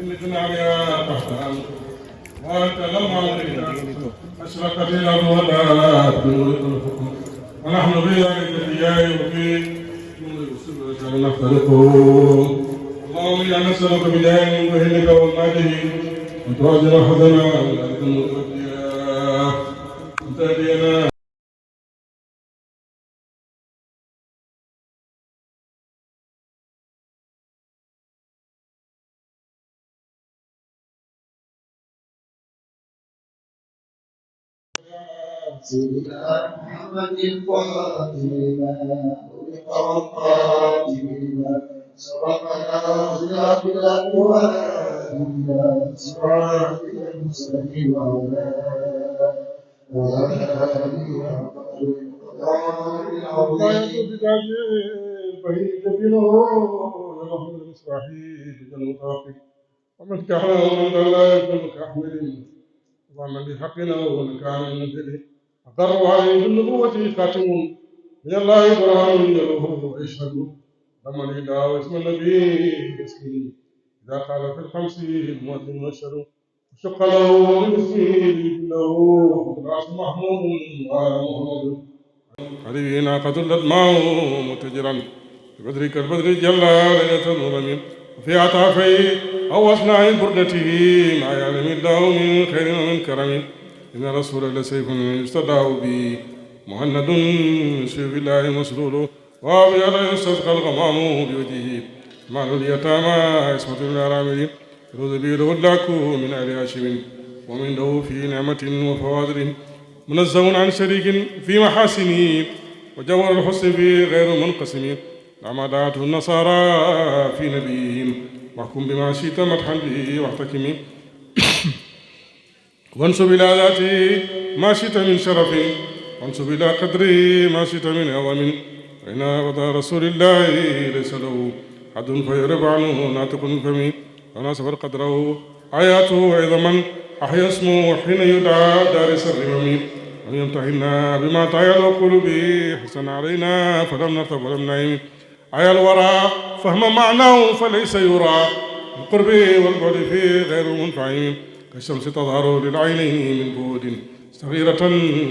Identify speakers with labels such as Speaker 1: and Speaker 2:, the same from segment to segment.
Speaker 1: جنة عليها تحتها وأنت لما أشرقت الأرض وبات بنور الحكم ونحن بذلك الإياه وفي نور السر نختلفون. اللهم إنا نسألك بجاه وهلك والماده أن تعجل حزنا ولا تموت فيها أن تهدينا
Speaker 2: سيدنا محمد الفاتح لما أغلق والخاتم لما سبقنا صراط الأكوان إلى صراط المستقيم وعلى آله حق القدر العظيم.
Speaker 1: ومن كان ومن لا يكون كأحمد ومن بحقنا ومن كان من نزله أقر عليه بالنبوة خاتم من الله برهان يلوه ويشهد لمن إله اسم النبي يسكن إذا قال في الخمس المؤذن والشر وشق له من اسمه له راس محمود وآل محمود هذه ناقة الأدماء متجرا ببدر كالبدر جل ليلة الظلم وفي عطافي أو أثناء بردته ما يعلم الله من خير ومن كرم إن رسول لسيف يستدعى به مهند سيف الله مسلول وأبيض يستسقى الغمام بوجهه مال اليتامى عصمة الأرامل يرد به له اللاك من آل هاشم ومن له في نعمة وفوادر منزه عن شريك في محاسنه وجوهر الحسن فيه غير منقسم لما دعته النصارى في نبيهم واحكم بما شئت مدحا به واحتكم وانسب إلى ذاته ما شئت من شرف وانسب إلى قدره ما شئت من عظم فإن وضع رسول الله ليس له حد فيرب عنه ناطق فمي وناسب قدره آياته عظما أحيا اسمه حين يدعى دارس الرمم أن يمتحنا بما تعالى القلوب حسن علينا فلم نرتب ولم نعم عيا الورى فهم معناه فليس يرى القرب والبعد فيه غير منفعم كالشمس تظهر للعينين من بعد صغيرة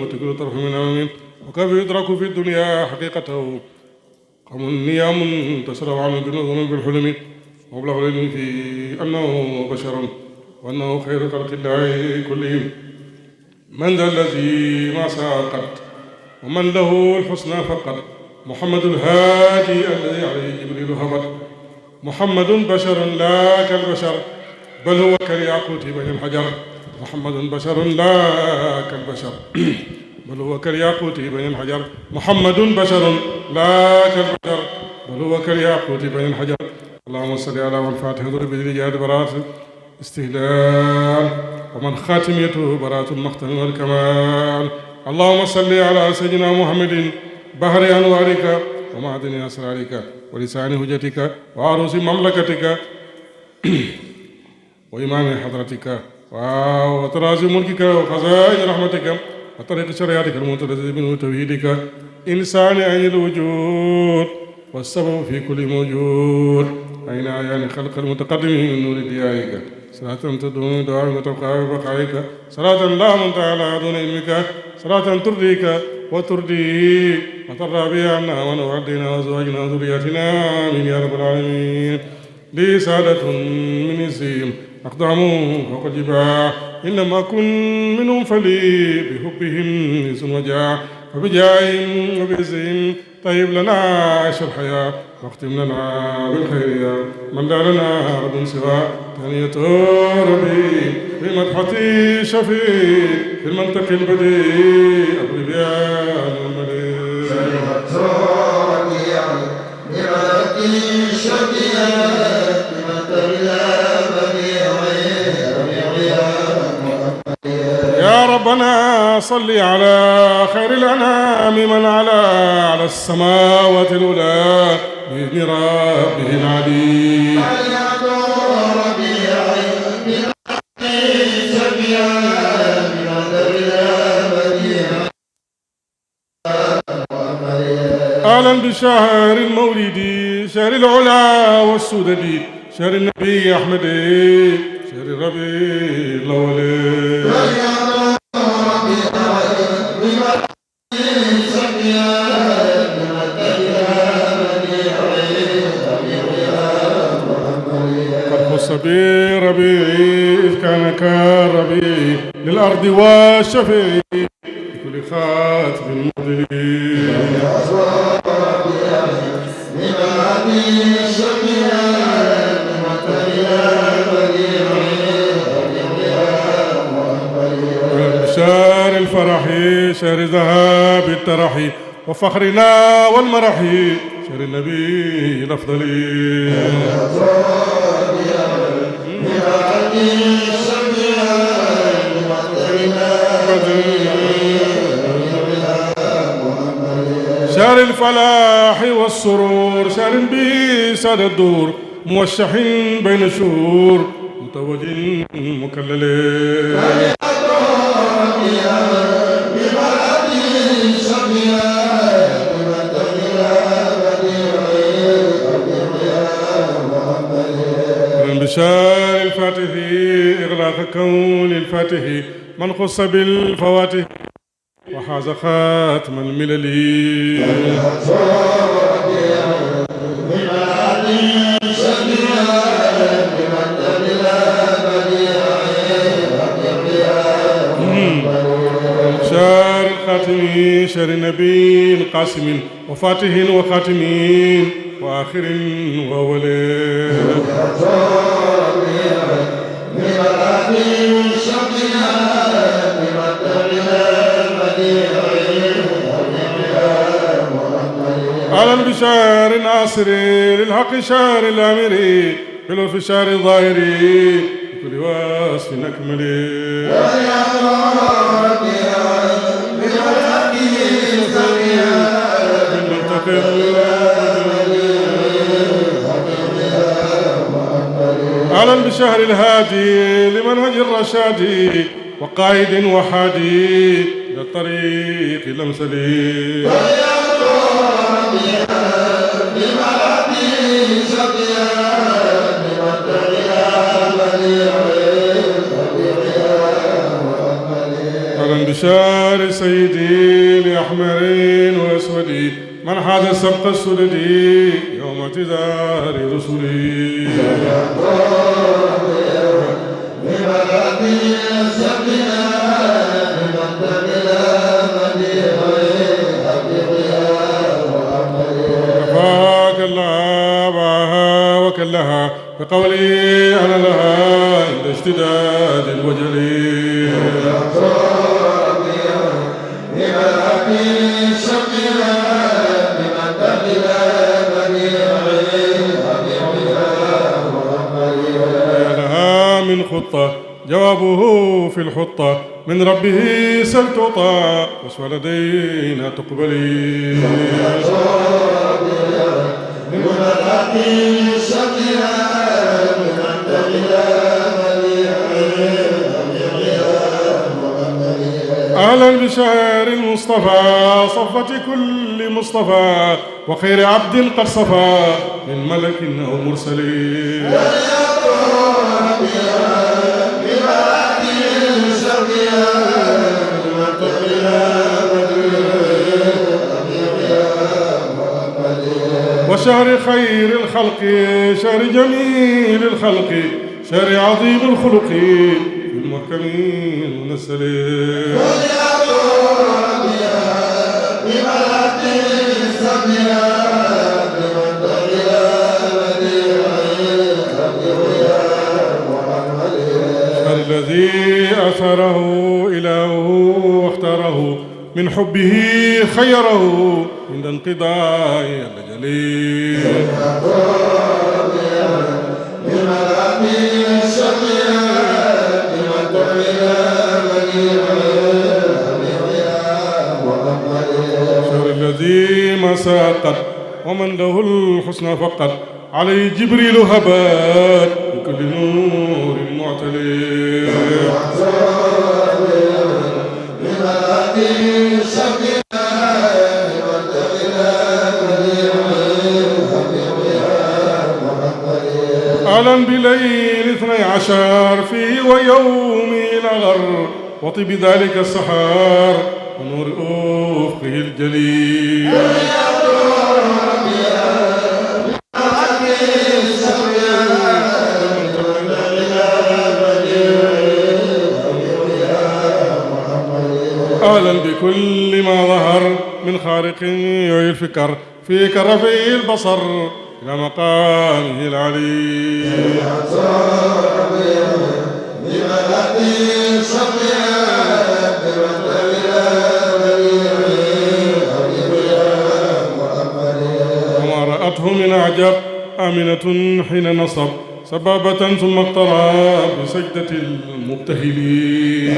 Speaker 1: وتقل طرف من أمام وكيف يدرك في الدنيا حقيقته قوم نيام تسرع عنه بالنظم بالحلم ومبلغ العلم في أنه بشر وأنه خير خلق الله كلهم من ذا الذي ما ساقت ومن له الحسنى فقط محمد الهادي الذي عليه جبريل هبط محمد بشر لا كالبشر بل هو كالياقوت بين الحجر محمد بشر لا كالبشر بل هو كالياقوت بين الحجر محمد بشر لا كالبشر بل هو كالياقوت بين الحجر اللهم صل على من فاتح ضرب برجال براءة استهلال ومن خاتميته براءة المختم والكمال اللهم صل على سيدنا محمد بحر أنوارك ومعدن أسرارك ولسان هجتك وعروس مملكتك وإمام حضرتك وطراز ملكك وخزائن رحمتك وطريق شريعتك المتلذذ من توحيدك إنسان أي الوجود والسبب في كل موجود أين أعيان خلق المتقدم من نور ديائك صلاة تدوم دعاء وتبقى بقائك صلاة لا منتهى لها دون علمك صلاة ترضيك وترضي وترى بها عنا ونوعدنا وزواجنا وذرياتنا آمين يا رب العالمين لي سادة من الزيم أقدامهم فوق الجباه إنما كن منهم فلي بحبهم نس وجاه فبجاههم وبعزهم طيب لنا عيش الحياة واختم لنا بالخير يا من لا لنا رب سوى ثانية ربي بمدحتي شفيع في المنطق البديع أبري بيان المليء
Speaker 2: سلمت ربي بمدحتي شفيع
Speaker 1: يا ربنا صل على خير الأنام من على السماوات الأولى بإذن ربه العلي أهلا بشهر المولد شهر العلا والسدد شهر النبي أحمد شهر ربيع الأول قد خص بربيع إذ كان كالربيع للأرض والشفيع بكل خاتم مضيء شهر الفرح شهر ذهاب الترح وفخرنا والمرح شهر النبي الأفضل شهر الفلاح والسرور شهر به ساد الدور موشح بين الشهور متوج مكلل بشار الفاتح إغلاق كون الفاتح من خص بالفواتح وحاز خاتم الملل شار الخاتم شر النبي القاسم وفاتح وخاتمين وآخر وأولين على البشار الناصر للحق شار الأمير حلو في شار الظاهري بكل وصف أكمل على البشار الهادي لمنهج الرشاد وقائد وحادي للطريق الأمثل على البشار سيدي لأحمر وأسود من حاد سبق السدد يوم اعتذار رسلي كفاك الله باها وكلها بقولي أنا لها عند اشتداد الوجل لها من خطة جوابه في الحطة من ربه سل تعطى واسوى لدينا تقبلي أهلا بشهر المصطفى صفة كل مصطفى وخير عبد قد صفى من ملك أو مرسلين وشهر خير الخلق شهر جميل الخلق شهر عظيم الخلق بالمحكم المنزل الذي أثره إلهه واختاره من حبه خيره عند انقضاء الأجل شهر الذي ما ساقت ومن له الحسنى فقط عليه جبريل هبات بكل نور معتلي على الشرف ويوم الأغر وطب ذلك السحار ونور أفقه الجليل أهلا بكل ما ظهر من خارق يعي الفكر في كرفي البصر إلى مقامه العلي وما رأته من أعجب آمنة حين نصب سبابة ثم اقترب بسجدة المبتهلين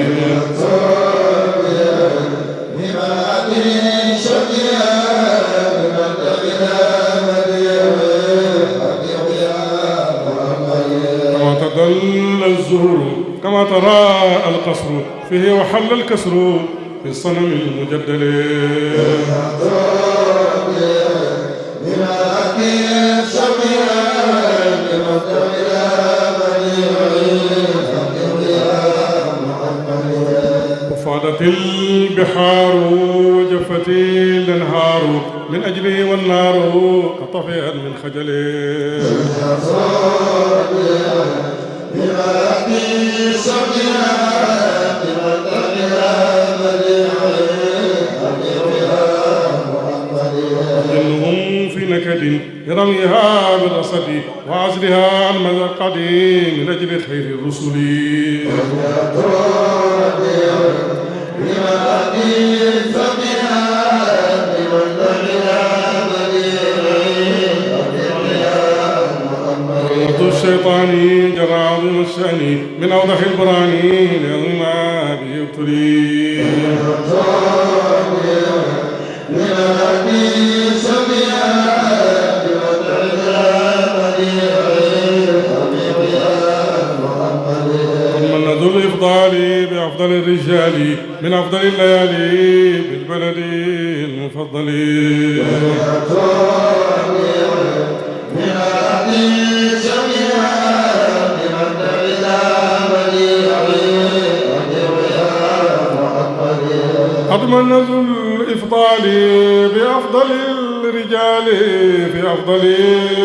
Speaker 1: كما تدل الزهور كما ترى القصر فيه وحل الكسر في الصنم المجدل وفادت البحار وجفت الانهار من اجله والنار قد طفئت من خجله جنهم في نكد يرميها بالرصد وعزلها عن مذقد من اجل خير الرسل الشيطان جرى عظيم الشأن من أوضح البرهان لعظم ما به يبتلي ثم ذو الإفضال بأفضل الرجال من أفضل الليالي بالبلد المفضل أضمن ذو الإفضال بأفضل الرجال في أفضل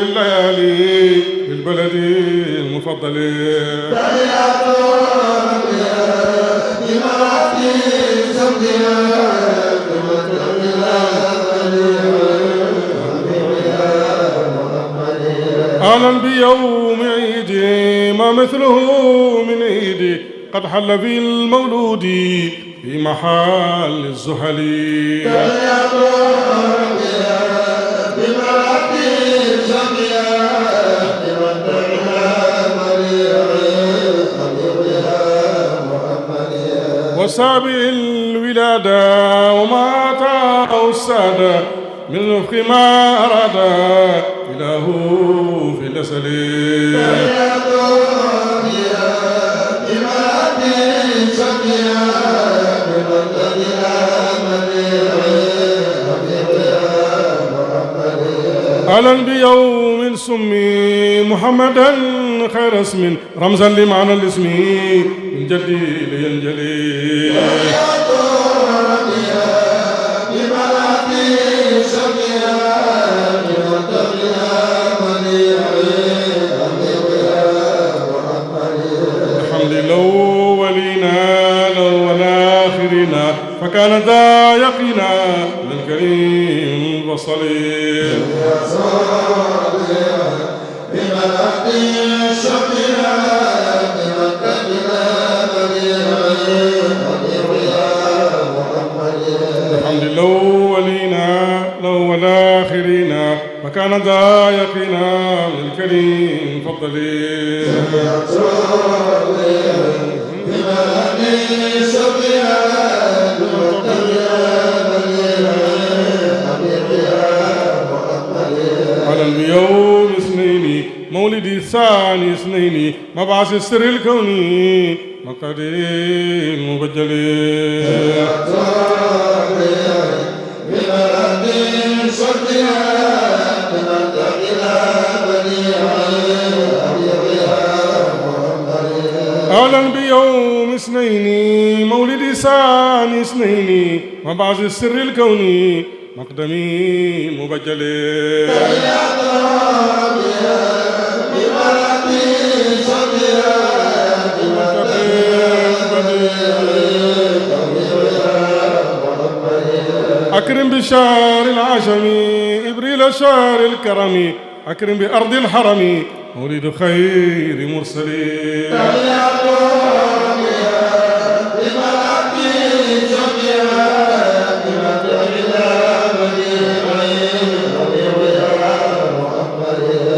Speaker 1: الليالي في البلد المفضل أهلا بيوم عيد ما مثله من عيد قد حل في المولود في محل الزحل وسابع الولادة وما أتاه السادة من وفق ما أراد إله في الأسل أهلا بيوم سمي محمدا خير اسم رمزا لمعنى الاسم من جدي لينجلي الحمد الأولين والآخرين فكان ذا يقينا للكريم وصلي الحمد الأولين والآخرين فكان ذا يقينا للكريم فضلي على اليوم اثنين مولد ثاني اثنين مبعث السر الكوني مقدي المبجل أهلا بيوم اثنين مولد ثاني اثنين وبعث السر الكوني مقدمي مبجل أكرم بشار العشم إبريل شار الكرم أكرم بأرض الحرم مولد خير مرسلين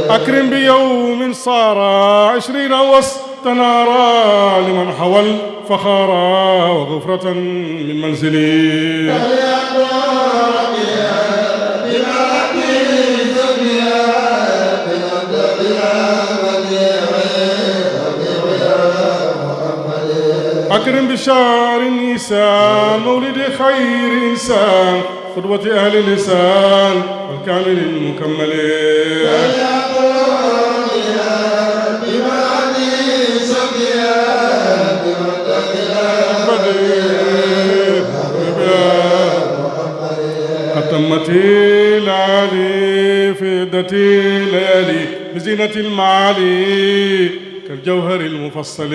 Speaker 1: أكرم بيوم صار 20 وسط نارا لمن حوى الفخارا وغفرة من منزلي أكرم بشار النيسان مولد خير إنسان قدوة أهل اللسان والكامل المكمل قدمت العالي في عدة ليالي بزينة المعالي كالجوهر المفصل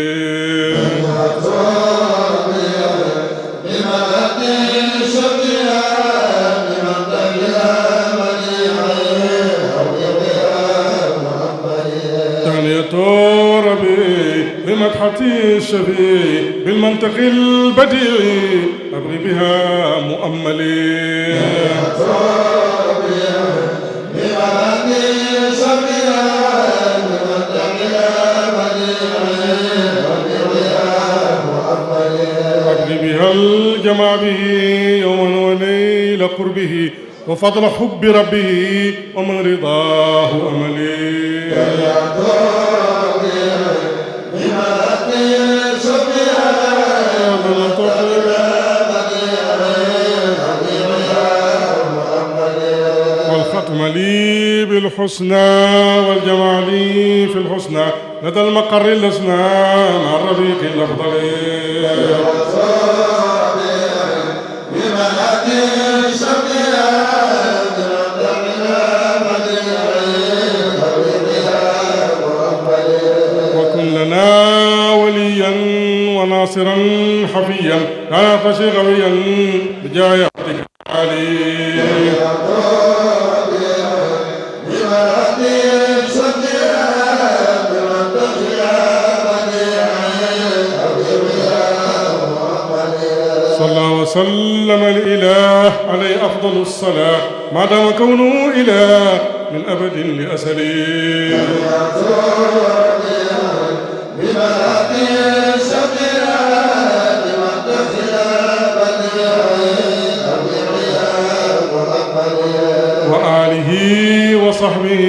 Speaker 1: تهنئة ربي بمدحتي الشفيع بالمنطق البديع أبغي بها مؤملي أبغي بها الجمع به يوما وليل قربه وفضل حب ربه ومن رضاه أملي والختم لي بالحسنى والجمع لي في الحسنى لدى المقر الأسنى مع الرفيق الأفضل وكن لنا وليا وناصرا حفيا لا تشي غويا بجاه عبدك علي صلى وسلم الإله عليه أفضل الصلاة ما دام كونه إله من أبد لأسلي وآله وصحبه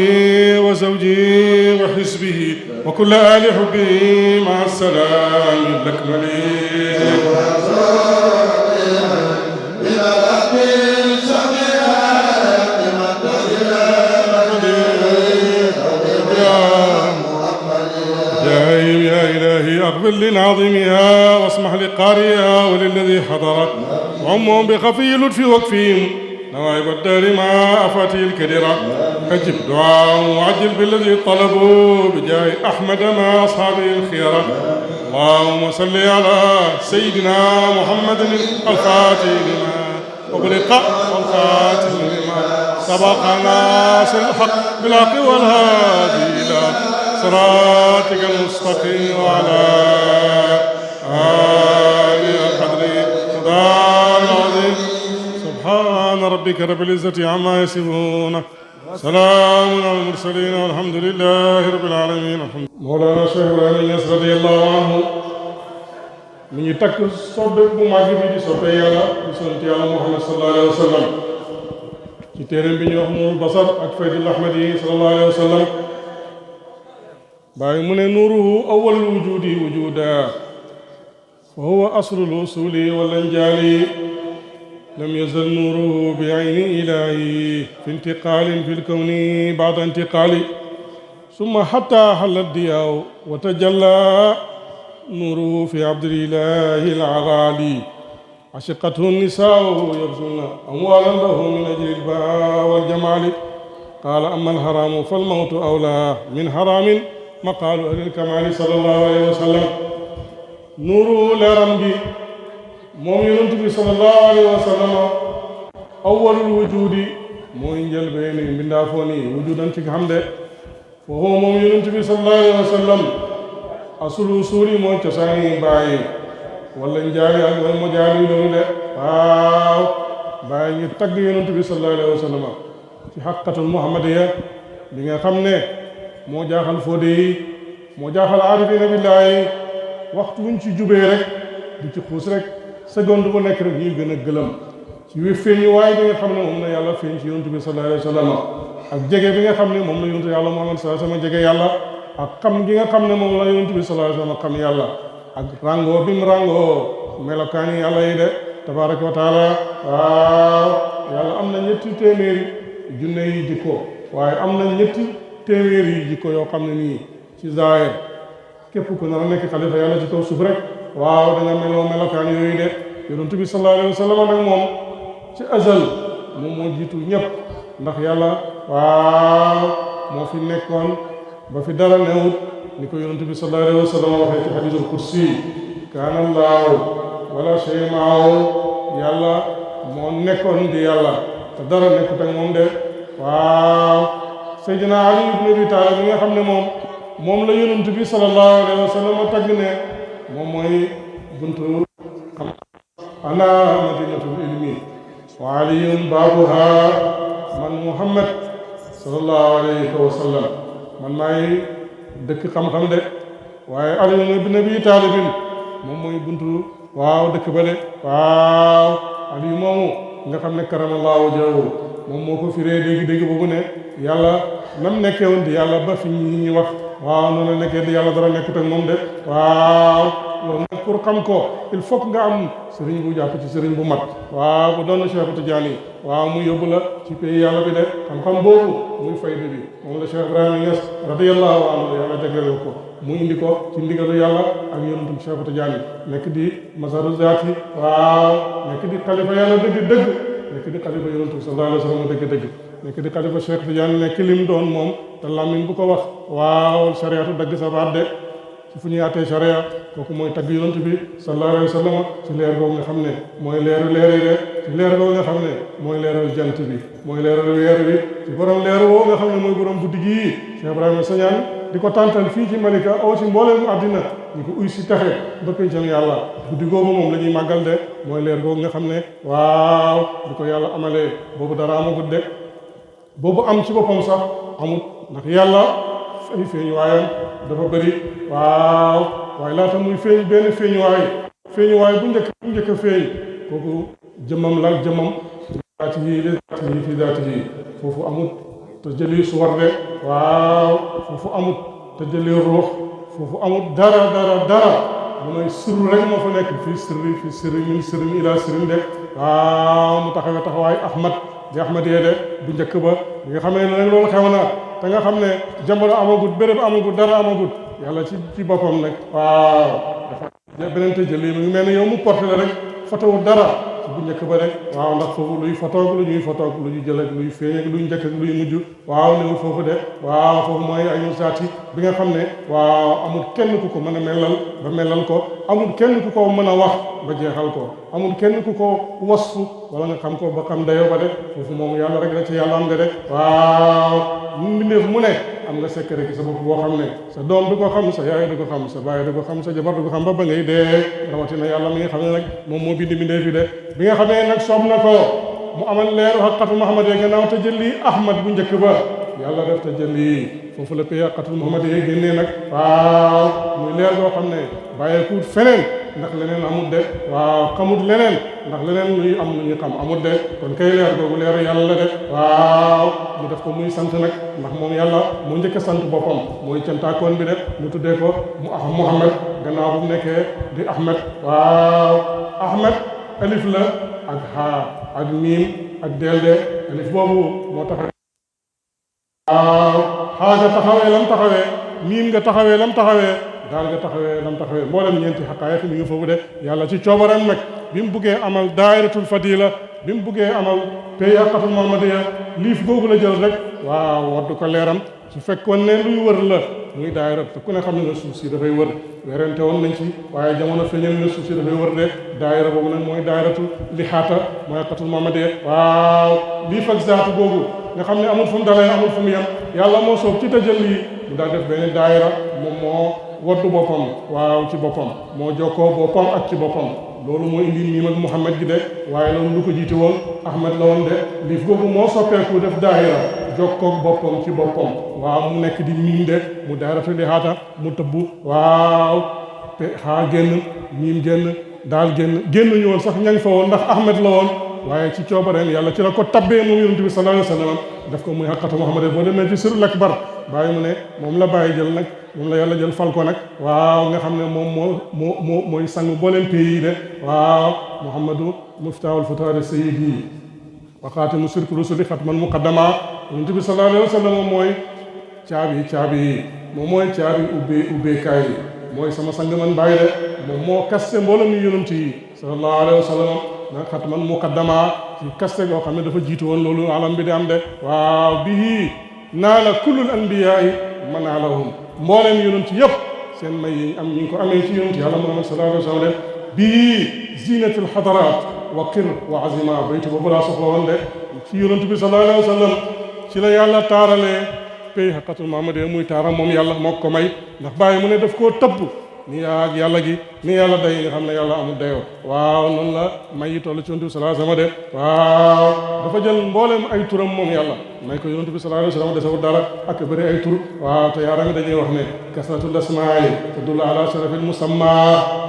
Speaker 1: وزوجه وحزبه وكل آل حبه مع السلام الأكمل يا إلهي أقبل لناظمها واسمح لقارئها وللذي حضر وعمهم بخفي لطف وكفهم نوائب الدار مع أفاته الكدرة أجب دعاء وعجل بالذي طلبوا بجاه أحمد مع أصحابه الخيرة اللهم صل على سيدنا محمد الفاتح لما أغلق والخاتم لما سبق ناصر الحق بالحق والهادي إلى صراطك المستقيم وعلى آله القدر مقدار العظيم سبحان ربك رب العزة عما يصفون سلام على المرسلين والحمد لله رب العالمين مولانا Cheikh Ibrahima Niass radiyallahu anhu mi ngi takk soppe bu màgg bi di soppe yàlla di sant yàlla Muhammad sallallahu alayhi wa sallam ci téeréem bi ñuy wax Nuurul Basar ak Faydul Ahmadi sallallahu alayhi wa sallam bàyyi mu ne nuuruhu awwalul wujudi wujuda wa huwa aslul usuli wal anjaali lam yazal nuuruhu bi ayni ilaahi fi intiqaalin fi lkawni ba'da intiqaali summa hatta halla diyaaw wa tajalla نوره في عبد الإله العغالي عشقته النساء يبذلن أموالا له من أجل البهاء والجمال قال أما الحرام فالموت أولى من حرام مقال أهل الكمال صلى الله عليه وسلم نوره لرمجي moom yonent bi sallallahu alayhi wa sallam awwalul wujudi mooy njëlbeeni mbindaafoon yi wujudan ci xam de foofu moom yonent bi sallallahu alayhi wa sallam asulu suuli mooy cosaani bàyyi wala njaali ak wala mo jaali loolu de waaw bàyyi ngi tagg yonent bi sallallahu alayhi wa sallam ci xaqatul muhammadiya bi nga xam ne moo jaaxal fóode yi moo jaaxal aarifina billaahi waxtu wuñ ci jubee rek di ci xuus rek seconde bu nekk rek ñuy gën a gëlëm ci wi feeñu waaye bi nga xam ne moom la yàlla feeñ ci yonent bi sallallahu alayhi wa sallam ak jege bi nga xam ne moom la yonent yàlla Muhammad sallallahu alayhi wa sallam jege yàlla ak xam gi nga xam ne moom la yonent bi sallallahu alayhi wa sallam xam yàlla ak rangoo bi mu rangoo melokaani yàlla yi de tabaraka wa taala waaw yàlla am na ñetti téeméeri junne yi jikko waaye am na ñetti téeméeri yi jikko yoo xam ne nii ci zaahir képp ku nar a nekk xalifa yàlla ci kaw suuf rek waaw da nga meloo melokaan yooyu de yonent bi sallallahu alayhi wa sallam nag moom ci azal moom moo jiitu ñëpp ndax yàlla waaw moo fi nekkoon ba fi dara newut ni ko yonent bi sallallahu alayhi wa sallam waxee ci hadiisul kursi kaana allaahu wala shay maahu yàlla moo nekkoon di yàlla te dara nekkut ak moom de waaw Seydina Ali ibn Abi Talib mi nga xam ne moom la yonent bi sallallahu alayhi wa sallam tagg ne moom mooy buntu xam ana madinatul ilmi wa aliyun baabuha man muhammad sallallahu alayhi wa sallam man maay dëkk xam-xam de waaye aliyun ibn abi taalibin moom mooy buntu waaw dëkk ba de waaw aliyu moomu nga xam ne karamallahu wajhahu moom moo ko firee dégg-dégg boobu ne yàlla nam nekkee woon di yàlla ba fi ñi wax waaw noonu la nekkee di yàlla dara nekkut ak moom de waaw loolu nag pour xam ko il faut que nga am sëriñ bu jàpp ci sëriñ bu mat waaw bu doon Cheikh Tidiane waaw mu yóbbu la ci pays yàlla bi de xam-xam boobu muy fayda bi moom la Cheikh Ibrahima Niass radiyallahu anhu yàlla jagleel ko mu indi ko ci ndigalu yàlla ak yonentum Cheikh Tidiane nekk di masaru zaati waaw nekk di xalifa yàlla dëgg-dëgg nekk di xalifa yonentum sallallahu alayhi wa sallam dëgg-dëgg nekk di xalifa Cheikh Tidiane nekk lim doon moom te lamin bu ko wax waaw sariatu dagg sa baat de ci fu ñuy àttee sharia kooku mooy tagg yonent bi sallallahu alayhi wa sallam ci leer googu nga xam ne mooy leeru leer yi de ci leer googu nga xam ne mooy leeral jant bi mooy leeral weer bi ci borom leer woo nga xam ne mooy borom guddi gii Cheikh Ibrahima Sagnane di ko tàntal fii ci Malika aw ci mbooleem àddina ñu ko uy si taxe ba pencam yàlla guddi googu moom la ñuy màggal de mooy leer googu nga xam ne waaw di ko yàlla amalee boobu dara amagut de boobu am ci boppam sax amut ndax yàlla ay feeñuwaayam dafa bëri waaw waaye laata muy feeñ benn feeñuwaay bu njëkk a feeñ kooku jëmmam la jëmmam zaati yi li zaati yi fi zaati yi foofu amut te jëli suwar de waaw foofu amut te jëli ruux foofu amut dara bu may sirru rek moo fa nekk fii sirri min sirrin ila sirrin de waaw mu taxawee taxawaay ahmad di ahmad yee de bu njëkk ba bi nga xamee ne nag loolu xew na te nga xam ne jamono amagut béréb amagut dara amagut yàlla ci boppam nag waaw dafa beneen te jëli mu ngi mel ne yow mu porté la rek fotowut dara ci bu njëkk ba rek waaw ndax foofu luy fotoog lu ñuy fotoog lu ñu jël ak luy feeñ ak luy njëkk ak luy mujj waaw newul foofu de waaw foofu mooy ay zaati bi nga xam ne waaw amul kenn ku ko mën a melal ba melal ko amul kenn ku ko mën a wax ba jeexal ko amul kenn ku ko wasfu wala nga xam ko ba xam dayoo ba de foofu moom yàlla rek la ci yàlla am nga de waaw mbindeef mu ne am nga secret ci sa bopp boo xam ne sa doom du ko xam sa yaay du ko xam sa baay du ko xam sa jabar du ko xam ba ngay dee rawatina yàlla mi nga xam ne nag moom moo bind mbindeef yi de bi nga xamee nag soob na ko mu amal leeru xaqatu Muhammad yee gannaaw te jëli Ahmad bu njëkk ba yàlla def te jëli foofu la pay xaqatu Muhammad yee génnee nag waaw muy leer boo xam ne bàyyeekuut feneen ndax leneen amut de waaw xamut leneen ndax leneen luy am lu ñu xam amut de kon kay leer googu leeru yàlla la de waaw mu def ko muy sant nag ndax moom yàlla moo njëkk a sant boppam mooy cantaakoon bi de mu tuddee ko mu Muhammad gannaaw bu mu nekkee di Ahmed waaw Ahmed alif la ak haa ak miim ak delde alif boobu moo tax waaw haa nga taxawee lam taxawee miim nga taxawee lam taxawee daal nga taxawee lam taxawee mboolem ñeenti xaqaayiq mi ngi foofu de yàlla ci coobaram nag bi mu buggee amal daayiratul fadila bi mu buggee amal pay xaqatul muhammadiya liif googu la jël rek waaw waddu ko leeram su fekkoon ne luy wër la muy daayira te ku ne xam ne suuf si dafay wër werante woon nañ ci waaye jamono feeñal ne suuf si dafay wër de daayira boobu nag mooy daayiratu lixaata mooy xaqatul muhammadiya waaw liif ak zaatu googu nga xam ne amul fu mu dalee amul fu mu yem yàlla moo soob ci tëjal yi mu daal def benn daayira moom moo waddu boppam waaw ci boppam moo jokkoo boppam ak ci boppam loolu moo indi miim ak Muhammad gi de waaye loolu lu ko jiite woon Ahmad la woon de liif googu moo soppeeku def daayira jokkoog boppam ci boppam waaw mu nekk di miim de mu daayiratu lixaata mu tëbbu waaw te xaa génn miim génn daal génn ñu woon sax ñañ fa woon ndax Ahmad la woon waaye ci coobareem yàlla ci la ko tabbee moom yonent bi sallallahu alayhi wa sallam daf ko muy xaqatu Muhammad boo demee ci sirrul akbar bàyyi mu ne moom la bàyyi jël nag moom la yàlla jël fal ko nag waaw nga xam ne moom mooy sang booleen pays yi de waaw Muhammadu muftaahul futaari sayyidi wa xaatimu sirki rusuli xatman muqaddama yonent bi sallallahu alayhi wa sallam moom mooy caabi yi moom mooy caabi ubbeekaay yi mooy sama sang man bàyyi de moom moo kaste mboolem ni yonent yi sallallahu alayhi wa sallam nag xatman muqaddama ci kaste goo xam ne dafa jiitu woon loolu alam bi di am de waaw bihi naala kullul anbiyaai manaalahum mbooleem yonent yëpp seen may yi am ñu ngi ko amee ci yonent yàlla Muhammad sallallahu alayhi wa sallam de bihi zinatul xadaraat wa qir wa azima baytu boobu laa soxla woon de ci yonent bi sallallahu alayhi wa sallam ci la yàlla taaralee pay xaqatul Muhammad muy taaram moom yàlla moo ko may ndax bàyyi mu ne daf koo tëbb ni yaa ak yàlla gi ni yàlla day nga xam ne yàlla amul dayoo waaw noonu la may yi toll ci yonent bi sallallahu alayhi wa sallam de waaw dafa jël mboolem ay turam moom yàlla may ko yonent bi sallallahu alayhi wa sallam desewul dara ak bëri ay tur waaw te yaarami dañuy wax ne kasratul asmaai tadullu ala sharafil musamma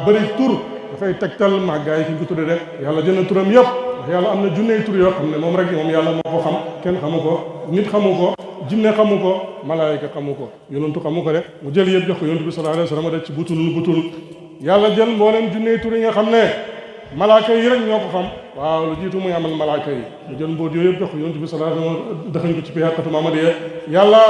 Speaker 1: bëri tur dafay tegtal màggaay ki ko tudde de yàlla jël na turam yëpp ndax yàlla am na junney tur yoo xam ne moom rek moom yàlla moo ko xam kenn xamu ko nit xamu ko jinne xamu ko malaayika xamu ko yonentu xamu ko de mu jël yëpp jox ko yonentu bi sallallahu alayhi wa sallam de ci butul yàlla jël mboolem junney tur yi nga xam ne malaaka yi rek ñoo ko xam waaw lu jiitu muy amal malaaka yi mu jël mbóot yooyu yëpp jox ko yonentu bi sallallahu alayhi wa sallam dëxañ ko ci xaqatu Muhammad yàlla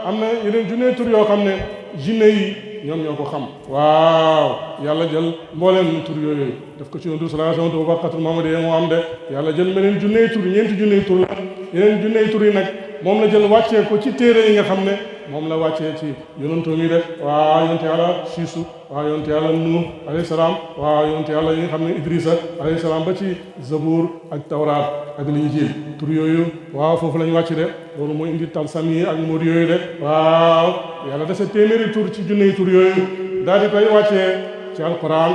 Speaker 1: am na yeneen junney tur yoo xam ne jinne yi ñoom ñoo ko xam waaw yàlla jël mbooleem tur yooyu daf ko ci yonentu sallallahu alayhi wa sallam xaqatu Muhammad moo am de yàlla jël meneen junney tur ñeenti junney tur la yeneen junney tur yi nag moom la jël wàccee ko ci téere yi nga xam ne moom la wàccee ci yonentu mi de waaw yonent yàlla siisu waaw yonent yàlla nuux alayhi salaam waaw yonent yàlla yi nga xam ne idrisa alayhi salaam ba ci zabuur ak tawraat ak linjiil tur yooyu waaw foofu lañ wàcc de loolu mooy indi talsam yi ak móod yooyu de waaw yàlla dese téeméeri tur ci junne tur yooyu daal di koy wàccee ci alquran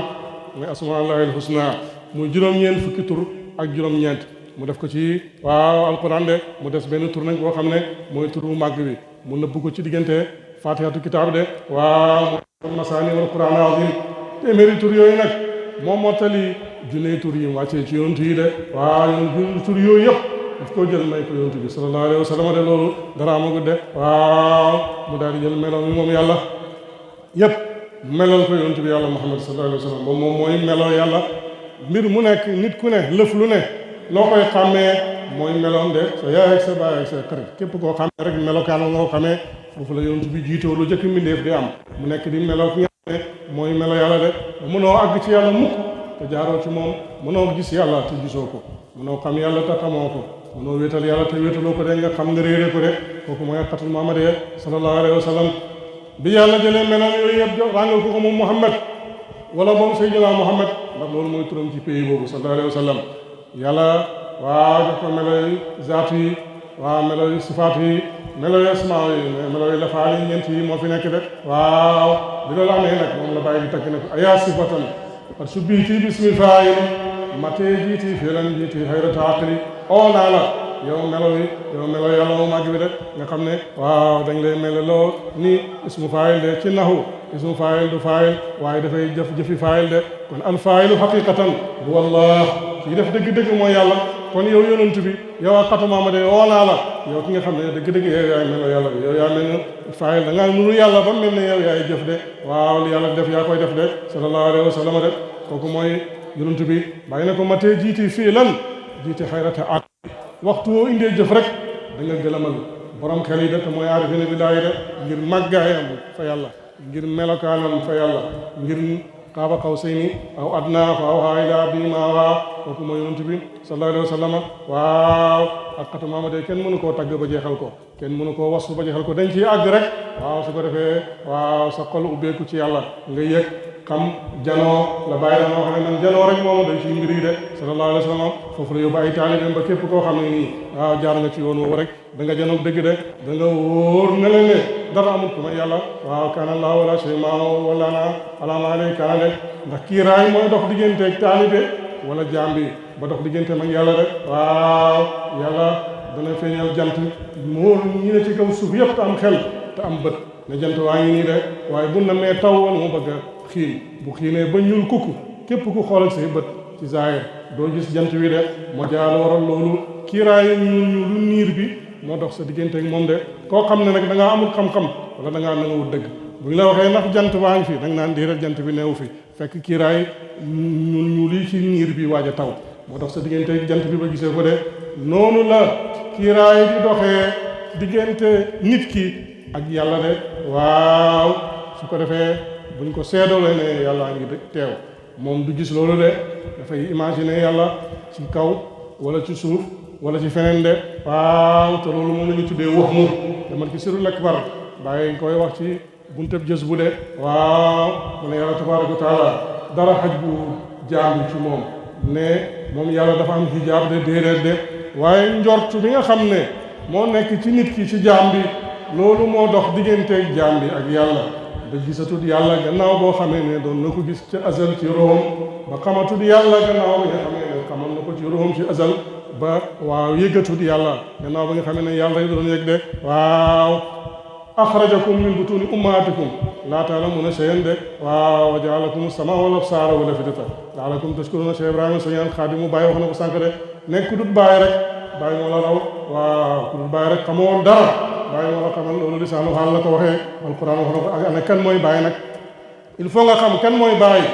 Speaker 1: mooy asmaullahil husna muy juróom-ñeent fukki tur ak juróom-ñeent mu def ko ci waaw alquran de mu des benn tur nag boo xam ne mooy tur bu màgg bi mu nëbb ko ci diggante fatihatu kitaab de waaw mooy masaani wal quran azim téeméeri tur yooyu nag moo mottali junne tur yi mu wàccee ci yonent yi de waaw tur yooyu yëpp daf koo jël may ko yonent bi sallallahu alayhi wa sallam de loolu dara amagut de waaw mu daal di jël melo mi moom yàlla yëpp melal ko yonent bi yàlla Muhammad sallallahu alayhi wa sallam moom mooy melo yàlla mbir mu nekk nit ku ne lëf lu ne loo koy xàmmee mooy meloom de sa yaay ak sa baay ak sa xarit képp koo xàmmee rek melokaan nga ko xamee foofu la yonent bi jiitoo lu jëkk mbindeef di am mu nekk di melo ki nga xam ne mooy melo yàlla de mënoo àgg ci yàlla mukk te jaaroo ci moom mënoo gis yàlla te gisoo ko mënoo xam yàlla te xamoo ko mënoo wéetal yàlla te wéetaloo ko de nga xam nga réere ko de kooku mooy xatul Muhammad sallallahu alayhi wa sallam bi yàlla jëlee meloom yooyu yëpp ràngal ko moom Muhammad wala moom Seydina Muhammad ndax loolu mooy turam ci pays boobu sallallahu alayhi wa sallam yàlla waaw jox ko melo yi zaat yi waaw melo yi sifaat yi melo yi asmaa yi melo yi lafaal yi ñeent yi moo fi nekk de waaw bi loolu amee nag moom la bàyyi di takk ne ko ayaa sifatan qad subbiiti bismi faa'il matee jiiti fiilan jiiti xayrata aqli oo naa la yow melo yàlla mu màgg bi de nga xam ne waaw dañ lay meleloo ni ismu faa'il de ci naxu ismu faa'il du faa'il waaye dafay jëfi faa'il de kon al faa'ilu xaqiqatan huwa Allah kii def dëgg-dëgg mooy yàlla kon yow yonent bi yow ak xatu Muhammad woo naa la yow ki nga xam ne dëgg-dëgg yow yaay melo yàlla bi yow yaa mel ne faayil da ngaa nuru yàlla ba mel ne yow yaay jëf de waaw li yàlla def yaa koy def de sallallahu alayhi wa sallam de kooku mooy yonent bi bàyyi na ko matee jiiti fii lan jiiti xayrata ak waxtu woo indee jëf rek da nga gëlamal borom xel yi de te mooy aarifina billaahi de ngir màggaayam fa yàlla ngir melokaanam fa yàlla ngir qaaba qawsayni aw adnaa fa awhaa ilaa abdihi maa awhaa kooku mooy yonent bi sallallahu alayhi wa sallam waaw ak xatu maamade kenn mënu koo tagg ba jeexal ko kenn mënu koo wasfu ba jeexal ko dañ ciy àgg rek waaw su ko defee waaw sa xol ubbeeku ci yàlla nga yëg xam janoo la bàyyi dana wax ne man janoo rek mooma day ci mbir yi de sallallahu alayhi wa sallam foofu la yóbbu ay taalibeem ba képp koo xam ne nii waaw jaar nga ci yoon woowu rek da nga janoog dëgg de da nga wóor ne la ne dara amul ku may yàlla waaw kaana laahu wala shay maa wala naa ala maa lay kaana de ndax kiiraay mooy dox digganteeg taalibe wala jaam bi ba dox diggante mag yàlla de waaw yàlla dana feeñal jant moo ñi ne ci kaw suuf yëpp te am xel te am bët ne jant waa ngi nii de waaye bu na mee taw wala mu bëgg a xiin bu xiinee ba ñuul kukku képp ku xoolal say bët ci zaahir doo gis jant wi de moo jaal waral loolu kiiraay ñuulu niir bi moo dox sa diggante ak moom de koo xam ne nag da ngaa amul xam-xam wala da ngaa nangawul dëgg bu ñu la waxee ndax jant waa ngi fi da nga naan déedéet jant bi neewu fi fekk kiiraay ñuul yi ci niir bi waaj a taw moo dox sa diggante ak jant bi ba gisee ko de noonu la kiiraay di doxee diggante nit ki ak yàlla de waaw su ko defee buñ ko seedoolee ne yàlla ngi teew moom du gis loolu de dafay imaginer yàlla ci kaw wala ci suuf wala ci feneen de waaw te loolu moom la ñu tuddee wax mu demal ci sirul akbar bàyyi koy wax ci buntëb jës bu de waaw mu ne yàlla tabaraka wa taala dara xaj bu jaam bi ci moom ne moom yàlla dafa am hijaab de déedéet de waaye njort bi nga xam ne moo nekk ci nit ki ci jaam bi loolu moo dox digganteeg jaam bi ak yàlla da gisatut yàlla gannaaw boo xamee ne doon na ko gis ci azal ci room ba xamatut yàlla gannaaw ba nga xamee ne xamal na ko ci room ci azal ba waaw yëggatut yàlla gannaaw ba nga xamee ne yàlla rek doon yëg de waaw axrajakum min butuni ummahatikum laa ta'lamuuna shay'an de waaw wa ja'alakum as-sam'a wal absaara wal af'idata la'allakum tashkuruuna Cheikh Ibrahima Sagnane Xaadimu Baay wax na ko sànq de nekk ku dut bàyyi rek bàyyi moo la raw waaw ku dut bàyyi rek xamoo woon dara bàyyi moo la xamal loolu lisaanu xaal la ko waxee alquran wax na ko ak ana kan mooy bàyyi nag il faut nga xam kan mooy bàyyi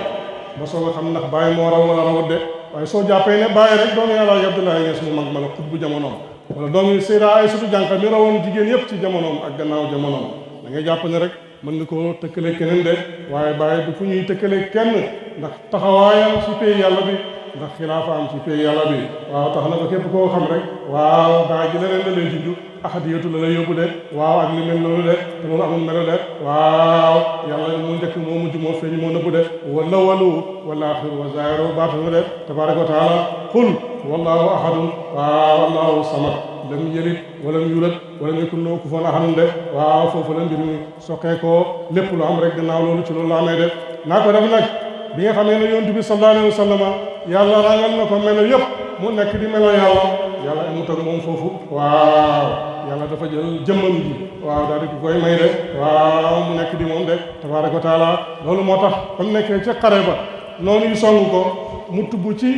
Speaker 1: ba soo nga xam ndax bàyyi moo raw wala rawut de waaye soo jàppee ne bàyyi rek doomu yàlla Abdoulaye Niass mu mag ma la xut bu jamonoom wala doomu Seyda Aysatu Jànqa mi rawoon jigéen yëpp ci jamonoom ak gannaaw jamonoom da ngay jàpp ne rek mën nga koo tëkkale keneen de waaye bàyyi du fu ñuy tëkkale kenn ndax taxawaayam ci pay yàlla bi ndax xilaafaam ci pay yàlla bi waaw tax na ba képp koo xam rek waaw bàyyi ji leneen la lay juddu ahadiyatu la lay yóbbu de waaw ak li mel loolu de te loolu amul melo de waaw yàlla mu njëkk moo mujj moo feeñ moo nëbbu de wala walu wala axiru wa zaahiru wa baatinu de tabaraka wa taala qul wallahu ahadun waaw allahu samad lam yëlit walam yulat walam yakun lahu kufuwan ahadun de waaw foofu la mbir mi soqee koo lépp lu am rek gannaaw loolu ci loolu la amee de naa ko def nag bi nga xamee ne yonent bi sallallahu alayhi wa sallam yàlla rangal na ko melo yëpp mu nekk di melo yàlla amut ak moom foofu waaw yàlla dafa jël jëmmam ji waaw daal di ko koy may de waaw mu nekk di moom de tabaraka wa taala loolu moo tax ba mu nekkee ca xare ba noonu yu song ko mu tubb ci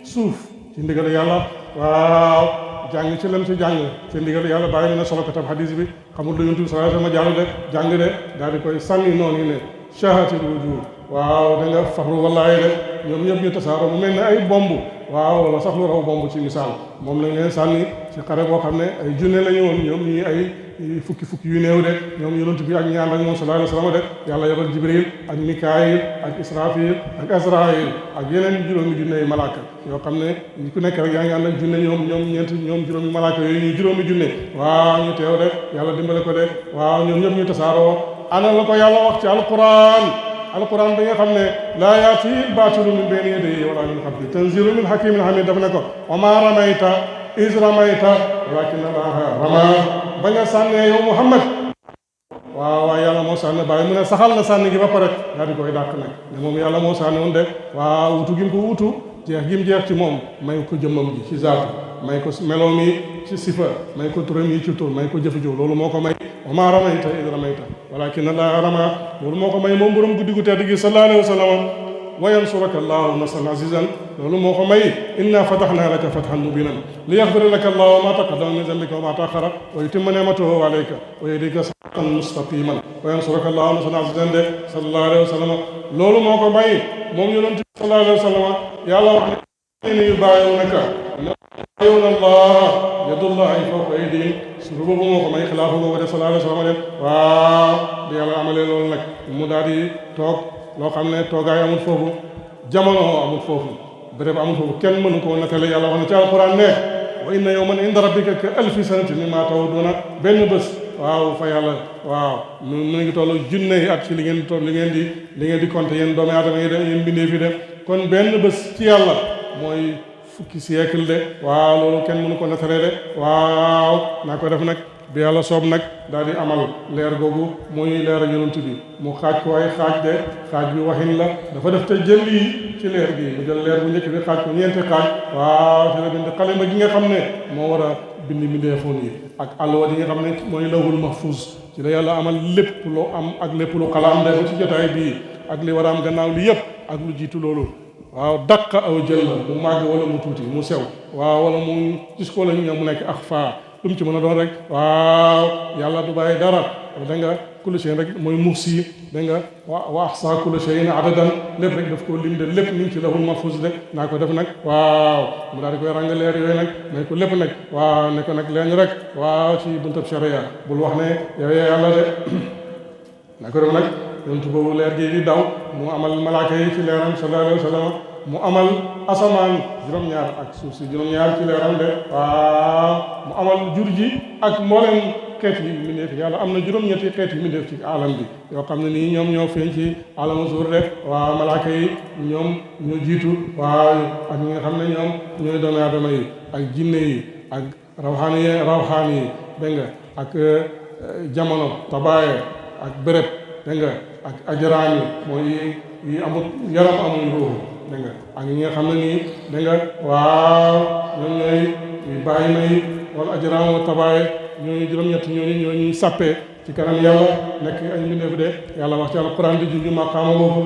Speaker 1: suuf ci ndigal yàlla waaw jàng ci lem ci jàng ci ndigal yàlla bàyyi na solo katab hadis bi xamul lu yonent bi sallallahu alayhi wa sallam jàng de jàng de daal di koy sànni noonu yi ne shahatil wujuh waaw da nga faxru wallaahi de ñoom ñëpp ñu tasaaroo mu mel ne ay bomb waaw wala sax lu raw bomb ci misaal moom lañ leen sànni ci xare boo xam ne ay junne la ñu woon ñoom ñii ay fukki yu néew de ñoom yonent bi ak ñaan ak moom sallallahu alayhi wa sallam de yàlla yabal jibril ak mikaayil ak israfil ak azrail ak yeneen juróomi junne yi malaaka yoo xam ne ku nekk rek yaa ngi ànd ak junne ñoom juróomi malaaka yooyu ñuy juróomi junne waaw ñu teew de yàlla dimbale ko de waaw ñoom ñëpp ñu tasaaroo ana la ko yàlla wax ci alquran bi nga xam ne laa yaati baatilu min bayni yadayhi wala min xalfihi tanzilu min hakimin hamid daf ne ko wa maa ramayta iz ramayta walakinna Allaaha ramaa ba nga sànnee yow Muhammad waaw waaye yàlla moo sànni bàyyi mu ne saxal na sànni gi ba pare daal di koy dàq nag ne moom yàlla moo sànni woon de waaw wutu gi mu ko wutu jeex gi mu jeex ci moom may ko jëmmam ji ci zaatu may ko meloom yi ci sifa may ko turam yi ci tur may ko jëf jo loolu moo ko may wa maa ramayta iz ramayta walaakinna Allaaha ramaa loolu moo ko may moom borom guddi gu tedd gi sallallahu alayhi wa sallam wa yansuraka Allaahu nasran azizan loolu moo ko may inna fatahnaa laka fathan mubiinan liyaghfira laka Allaahu maa taqaddama min dhanbika wa maa ta'akhkhara wa yutimma ni'matahu alayka wa yahdika siratan mustaqiman wa yansuraka Allaahu nasran azizan de sallallahu alayhi wa sallam loolu moo ko may moom yonent bi sallallahu alayhi wa sallam yàlla wax ne الذين يبايعونك يبايعون الله يد الله فوق أيديهم suñu boobu moo ko may xilaafa boobu de sallallahu alayhi wa sallam waaw di yàlla amalee loolu nag mu daal di toog loo xam ne toogaay amul foofu jamono amul foofu béréb amul foofu kenn mënu ko nattale yàlla wax na ci alquran ne wa inna yawman inda rabbika ka alfi sanatin mimma ta'uduna benn bés waaw fa yàlla waaw mu ngi toll junne yi at ci li ngeen toll li ngeen di compter yéen doomu aadama yi de yéen bindee fi de kon benn bés ci yàlla mooy fukki siècle de waaw loolu kenn mënu ko nattale de waaw naa ko def nag bi yàlla soob nag daal di amal leer googu muy leer ak yonent bi mu xaaj ko ay xaaj de xaaj bi waxin la dafa def te jël yi ci leer gi mu jël leer bu njëkk bi xaaj ko ñeenti xaaj waaw ci la bind xalima gi nga xam ne moo war a bind mbindeefoon yi ak alwa yi nga xam ne mooy lawhul mahfuz ci la yàlla amal lépp lu am ak lépp lu xalaam de ba ci jotaay bii ak li war a am gannaaw li yëpp ak lu jiitu loolu waaw daq aw jël la mu màgg wala mu tuuti mu sew waaw wala mu gis ko la ñu mu nekk ak faa lu mu ci mën a doon rek waaw yàlla du bàyyi dara da nga kullu shay'in rek mooy muhsi da nga wa ahsa kullu shay'in adadan lépp rek daf koo lim de lépp mi ngi ci lahul mahfuz de naa ko def nag waaw mu daal di koy ràng leer yooyu nag may ko lépp nag waaw ne ko nag leen rek waaw ci buntab sharia bul wax ne yow yàlla de naa ko def nag yontu boobu leer gi di daw mu amal malaaka yi ci leeram sallallahu alayhi wa sallam mu amal asamaan juróom-ñaar ak suuf si juróom-ñaar ci leeram de waaw mu amal jur ji ak mboolem xeet yi mbindeef yàlla am na juróom-ñetti xeet yi mbindeef ci alam bi yoo xam ne nii ñoom ñoo feeñ ci alamu suur de waaw malaaka yi ñoom ñoo jiitu waaw ak ñi nga xam ne ñoom ñooy doomu aadama yi ak jinne yi ak rawxaani yi dégg nga ak jamono tabaaye ak béréb dégg nga ak ajaraam yi mooy yi amul yaram amul ruuxu dégg nga ak ñi nga xam ne nii dégg nga waaw ñoom ñooy bàyyi may wala ajaraam wa tabaaye ñooñu juróom-ñett ñooñu sàppee ci kanam yàlla nekk ay mbindeef de yàlla wax ci alquran di junju maqaama boobu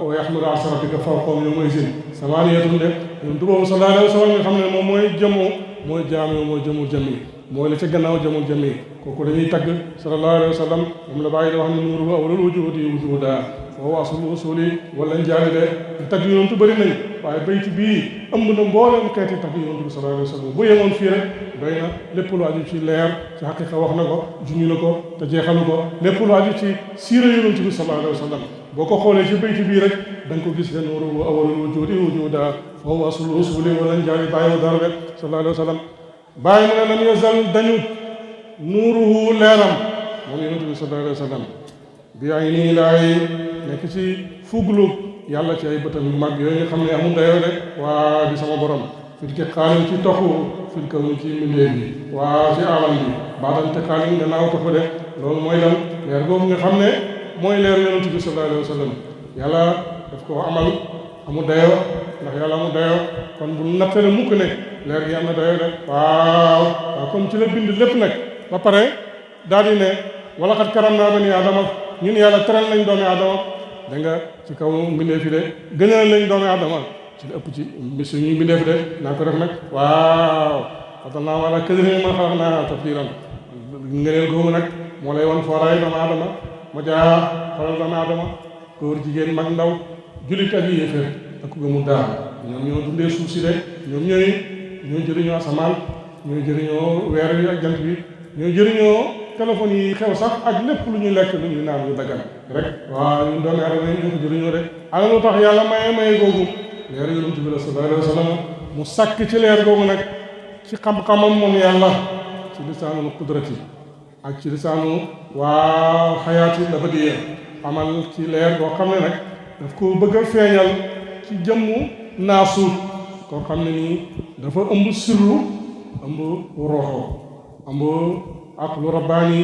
Speaker 1: wa yaxmilu arsha rabbika fawqahum yawma izin samaaniyatun de ñun du boobu sallallahu alayhi wa sallam nga xam ne moom mooy jëmoo mooy jaame mooy jëmul jami mooy la ca gannaaw jëmul jami kooku dañuy tagg sallallahu alayhi wa sallam moom la bàyyi di wax ne nuuru awwalul wujuudi wujuuda wa huwa aslul usuli wala njaali de tagg yonentu bëri nañ waaye bayt bii ëmb na mbooleem xeeti tagg yonentu bi sallallahu alayhi wa sallam bu yemoon fii rek doy na lépp lu aju ci leer ci xaqiqa wax na ko juñu na ko te jeexalu ko lépp lu aju ci siira yonentu bi sallallahu alayhi wa sallam boo ko xoolee ci bayt bii rek da nga ko gis ne nuuru awwalul wujuudi wujuuda wa huwa aslul usuli wala njaali bàyyi dara rek sallallahu alayhi wa sallam bàyyi mu ne lam yazal dañu nuuruhu leeram moom yonent bi sallallahu alayhi wa sallam bi ay nii laay nekk ci fuglu yàlla ci ay bëtam yu mag yooyu nga xam ne amul dayoo de waa di sama borom fil ki xaalin ci toxu fil kaw ni ci mbindeef bi waa ci alam bi baadante xaalin gannaaw toxu de loolu mooy lan leer boobu nga xam ne mooy leer yonent bi sallallahu alayhi wa sallam yàlla daf ko amal amul dayoo ndax yàlla amul dayoo kon bu nattale mukk ne leer gi am na dayoo de waaw comme ci la bind lépp nag ba pare daal di ne wala xat karam naa bani aadama ñun yàlla teral nañ doomi aadama da nga ci kaw mbindeef yi de gënal nañ doomi aadama ci la ëpp ci suñuy mbindeef de naa ko def nag waaw fatal naa wala kësiri man xalax naa tafdiilan ngëneel googu nag moo lay wan fooraay doomi aadama ma jaa xoolal doomi aadama góor jigéen mag ndaw jullit ak yéeféer ak ku gëmul daal ñoom ñoo dundee suuf si de ñoom ñooy jëriñoo asamaan ñooy jëriñoo weer wi ak jant bi ñooy jëriñoo téléphone yi xew sax ak lépp lu ñuy lekk lu ñuy naan lu dagan rek waaw ñun doomi aadama yi ñoo ko jëriñoo de ana lu tax yàlla maye googu leer yonent bi la sallallahu alayhi wa sallam mu sàkk ci leer googu nag ci xam-xamam moom yàlla ci lisaanul qudrati ak ci lisaanu waaw xayaati labadiya amal ci leer boo xam ne nag daf ko bëgg a feeñal ci jëmmu naasuut koo xam ne nii dafa ëmb sirru ëmb roxo ëmb aqlu rabbaani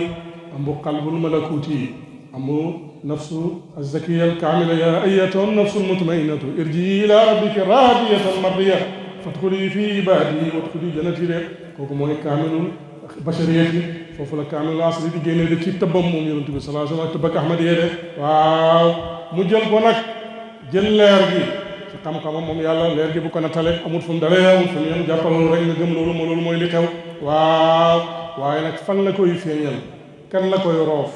Speaker 1: ëmb qalbul malakuuti ëmb nafsu azzakiya alkaamila ya ayyatuha nafsul mutmainatu irji ila rabbika raadiyatan mardiya fadxuli fi ibaadi wadxuli jannati de kooku mooy kaamilul bashariyati foofu la kaamilul asri di génne de ci tëbbam moom yonent bi sallallahu alayhi wa sallam tëbbak ahmadiya de waaw mu jël ko nag jël leer gi ci xam-xamam moom yàlla leer gi bu ko nattale amul fu mu dalee amul fu mu yem jàppal loolu rek nga gëm loolu moo loolu mooy li xew waaw waaye nag fan la koy feeñal kan la koy roof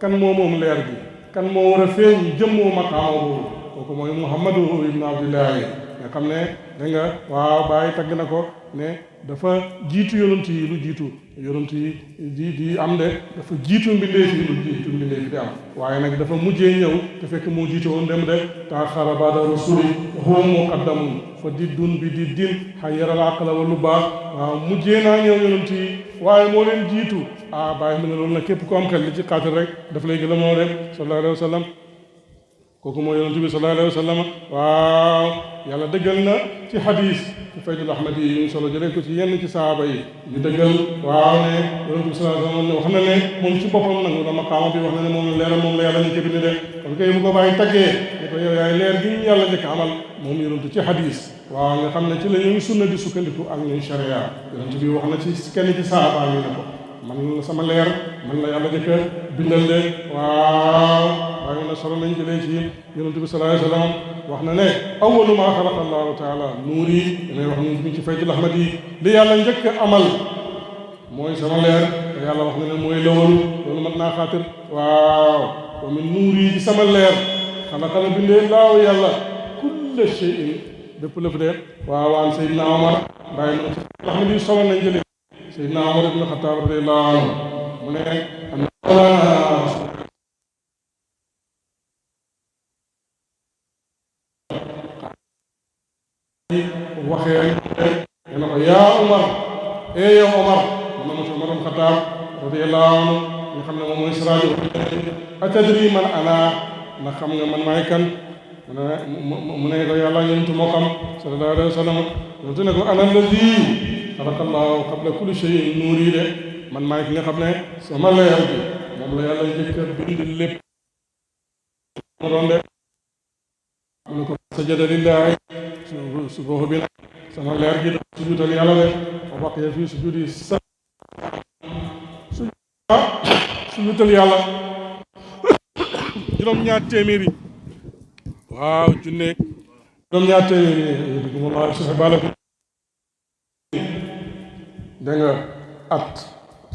Speaker 1: kan moo moom leer gi kan moo war a feeñ jëmmoo maqaama boobu kooku mooy muhammadu ibnu abdillahi nga xam ne da nga waaw bàyyi tagg na ko ne dafa jiitu yonent yi lu jiitu yonent yi di am de dafa jiitu mbindeef yi lu jiitu mbindeef yi di am waaye nag dafa mujjee ñëw te fekk moo jiitu woon dem de taaxara baada rasuli huwa muqaddamun fa diddun bi diddin xayyaral aqla wa lubaa waaw mujjee naa ñëw yonent yi waaye moo leen jiitu bàyyi mu ne loolu nag képp ku am xel li ci xaatir rek daf lay gën a moo dem sallallahu alayhi wa sallam kooku mooy yonent bi sallallahu alayhi wa sallam waaw yàlla dëggal na ci xadis ci faydul ahmadi yi ñu solo jëlee ko ci yenn ci sahaaba yi ñu dëggal waaw ne yonent bi sallallahu alayhi wa sallam wax na ne moom ci boppam nag la maqaama bi wax na ne moom la leeram moom la yàlla ñu ko bind de kon kay bu ko bàyyi taggee ne ko yow yaay leer gi ñu yàlla njëkk amal moom yonent ci xadis waaw nga xam ne ci la ñuy sunna di sukkandiku ak ñuy sharia yonent bi wax na ci kenn ci sahaaba yi ne ko man sama leer man la yàlla njëkk bindal de waaw waaye na solo nañ jëlee ci yonent bi sallallahu alayhi wa sallam wax na ne awwalu maa xalaqa allahu taala nuur yi damay wax ñu ci faydul ahmad yi li yàlla njëkk amal mooy sama leer te yàlla wax na ne mooy loolu mat naa xaatir waaw wa min nuur yi ci sama leer xalaqa la bindee laaw yàlla kulla shay'in bépp lëf de waaw waan Seydina Omar bàyyi na ci ahmad yi solo nañ jëlee Seydina Omar ibn Xattaab radiyallahu anhu mu ne waxee ne ko yaa Omar yow Omar man ma Omar ibn Xattaab radiyallahu anhu nga xam ne moom mooy siraaju atadri man ana ndax xam nga man maay kan mu ne ko yàlla yonentu moo xam sallallahu alayhi wa sallam yonentu ne ko ana alladi xalaqa allahu qabla kulli shay'in nuur yi de man maay ki nga xam ne sama leer bi moom la yàlla njëkk a bind lépp ma doon de mu ne ko sajada lillahi su boobu bi nag sama leer gi dafa sujudal yàlla de wa baqiya fii sujudi sujudal yàlla juróom-ñaar téeméeri waaw junne juróom-ñaar téeméeri digumala soxe bala da nga at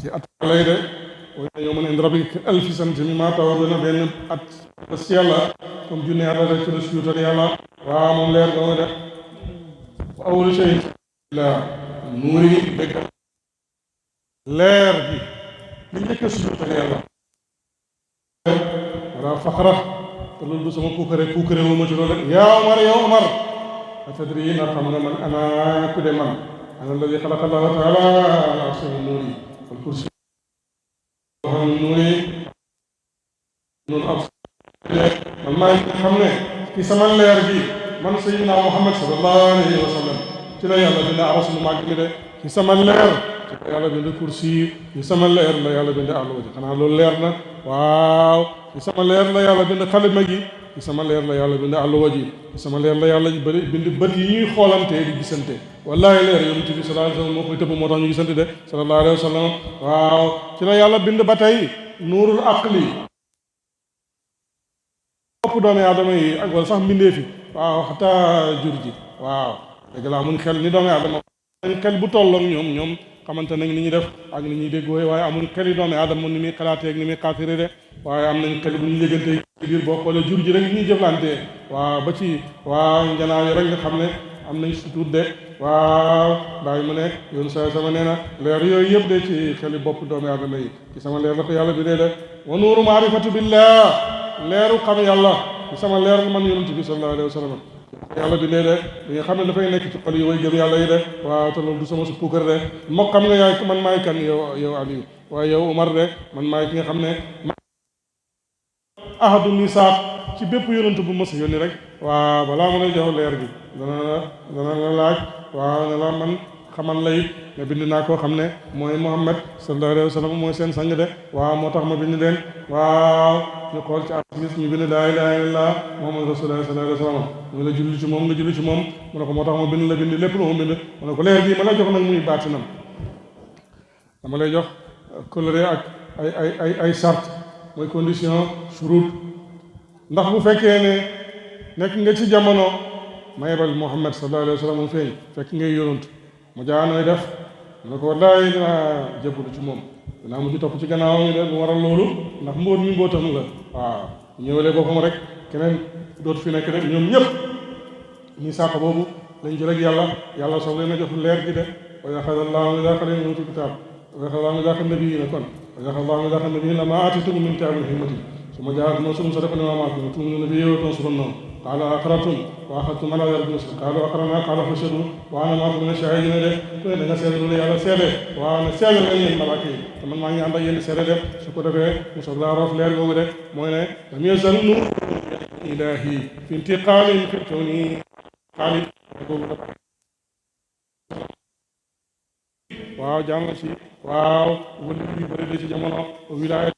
Speaker 1: ci at lay de way na yow man indi rabbika alfi sanati mimma ta'udduna benn at si yàlla comme junne at la rek ci la sujudal yàlla waaw moom leer doo de fa awwalu shay la nuuri dëgg leer bi li njëkk a sujudal yàlla wala faxra te loolu du sama puukare wu ma ci loolu yaa Omar yow Omar atadri na xam nga man ana ku de man ana alladi xalaqa allahu taala ala ahsani nuuri wal kursi nuuri noonu ab man maa ngi xam ne ci sama leer bi man sayyidina Muhammad sallallahu alayhi wa sallam ci la yàlla bind aras lu màgg mi de ci sama leer ci la yàlla bind kursi ci sama leer la yàlla bind àlluwa ji xanaa loolu leer na waaw ci sama leer la yàlla bind xalima gi ci sama leer la yàlla bind àlluwa ji ci sama leer la yàlla bind bët yi ñuy xoolante di gisante wallahi leer yonent bi sallallahu alayhi wa sallam moo koy tëbb moo tax ñu gisante de sallallahu alayhi wa sallam waaw ci la yàlla bind ba tey nuurul aqli bopp doomi aadama yi ak wala sax mbindee fi waaw xataa jur ji waaw dëgg la amuñ xel ni doomi aadama dañ xel bu tolloog ñoom xamante nañ ni ñuy def ak ni ñuy déggoo waaye amuñ xel yi doomi aadama ni muy xalaatee ak ni muy xaatire de waaye am nañ xel bu ñu yëgante ci biir boo xoolee jur ji rek ñuy jëflantee waaw ba ci waaw njanaaw yi rek nga xam ne am nañ sutur de waaw bàyyi mu ne yoon sama nee na leer yooyu yëpp de ci xeli bopp doomi aadama yi ci sama leer la ko yàlla bi dee de wa nuuru maarifatu billah leeru xam yàlla ci sama leer man yonent bi sallallahu alayhi wa sallam yàlla bi dee de li nga xam ne dafay nekk ci xol yi way gëm yàlla yi de waaw te loolu du sama su puukar de moo xam nga yaay man maay kan yow Aliou waaye yow Umar de man maay ki nga xam ne ahadu misaaq ci bépp yonent bu mos a yónni rek waaw balaa ma lay jox leer gi dana la laaj waaw ne la man xamal la it ne bind naa koo xam ne mooy Muhammad sallallahu alayhi wa sallam mooy seen sang de waaw moo tax ma bind leen waaw ñu xool ci gis ñu bind laa ilaaha illallah Muhammad rasulullah sallallahu alayhi wa sallam mu la julli ci moom nga julli ci moom mu ne ko moo tax ma bind la bind lépp lu ma bind mu ne ko leer bii ma la jox nag muy baatinam dama lay jox coloré ak ay charte mooy condition shurut ndax bu fekkee ne nekk nga ci jamono ma yebal Muhammad sallallahu alayhi wa sallam mu feeñ fekk ngay yonantu mu jaanooy def mu ne ko wallaay dinaa jébbalu ci moom dinaa mujj topp ci gannaaw mi de lu waral loolu ndax mbóot mi mbóotam la waaw ñëwalee boppam rek keneen dootu fi nekk rek ñoom ñëpp misaaq boobu lañ jël ak yàlla soog leen a jox leer gi de wa yaxada allahu misaqa leen utul kitaab wa yaxada allahu misaqa nabiyyiina kon wa yaxada allahu misaqa nabiyyiina maa aataytukum min kitaabin wa hikmatin summa jaa'akum rasuulun musaddiqun limaa ma'akum latu'minuunna bihi wa tansurunnahu qaala aqrartum wa axadtum alaa zaalika isri qaalu aqrarnaa qaala fashhaduu wa ana ma'akum mina shaahidiina de ku ne da nga seede loolu yàlla seede waaw ne seede leen yéen malaaka yi te man maa ngi ànd ak yéen seede de su ko defee mu soog laa roof leer googu de mooy ne lam yazal nuuru ilaahi fi intiqaalin fi kawni xaalid waaw jàng ci waaw wël yu bëri de ci jamono wilaaya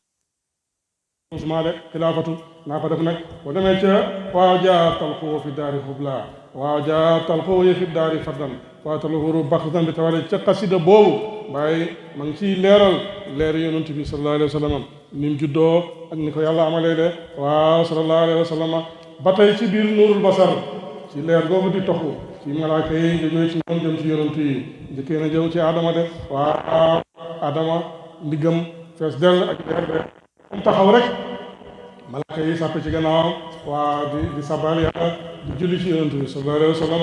Speaker 1: Usmaan de xilaafatu naa ko def nag boo demee ca waaw jaa talxoo fi daari xubla waaw jaa talxoo yi fi daari fardan waaw talxuru baxtan bi tawale ca xasida boobu waaye ma ngi ciy leeral leer yonent bi sallallahu alayhi wa sallam ni mu juddoo ak ni ko yàlla amalee de waaw sallallahu alayhi wa sallam ba tey ci biir nuurul basar ci leer googu di toxu ci malaaka yi jógee ci ñoom jëm ci yonent yi njëkkee na jëw ci Adama de waaw Adama ndiggam fees dell ak leer de mu taxaw rek malaaka yi sàpp ci gannaawam waa di sabal yàlla di julli ci yonent bi sallallahu alayhi wa sallam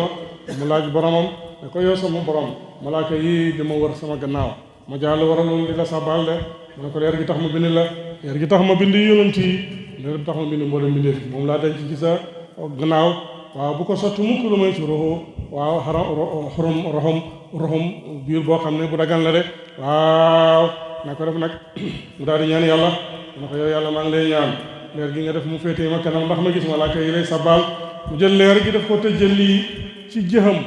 Speaker 1: mu laaj boromam ne ko yow sama borom malaaka yi di ma wër sama gannaaw ma jàll waraloon di la sabal de mu ne ko leer gi tax ma bind la leer gi tax ma bind yonent yi leer gi tax ma bind mboolem mbindeef yi moom laa denc ci sa gannaaw waaw bu ko sotti mukk lu may ci roxo waaw roxum biir boo xam ne bu dagan la de waaw na ko def nag mu daal di ñaan yàlla mu ne ko yow yàlla maa ngi lay ñaan leer gi nga def mu féetee ma kanam ndax ma gis malaaka yi lay sabal mu jël leer gi def ko tëjëli ci jëxam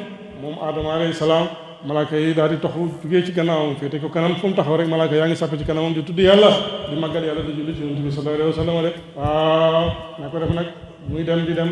Speaker 1: moom Adama alayhi salaam malaaka yi daal di toxu jugee ci gannaawam féete ko kanam fu mu taxaw rek malaaka yaa ngi sàpp ci kanamam di tudd yàlla di màggal yàlla di julli ci yonent bi sallallahu alayhi wa sallam de waaw naa ko def nag muy dem di dem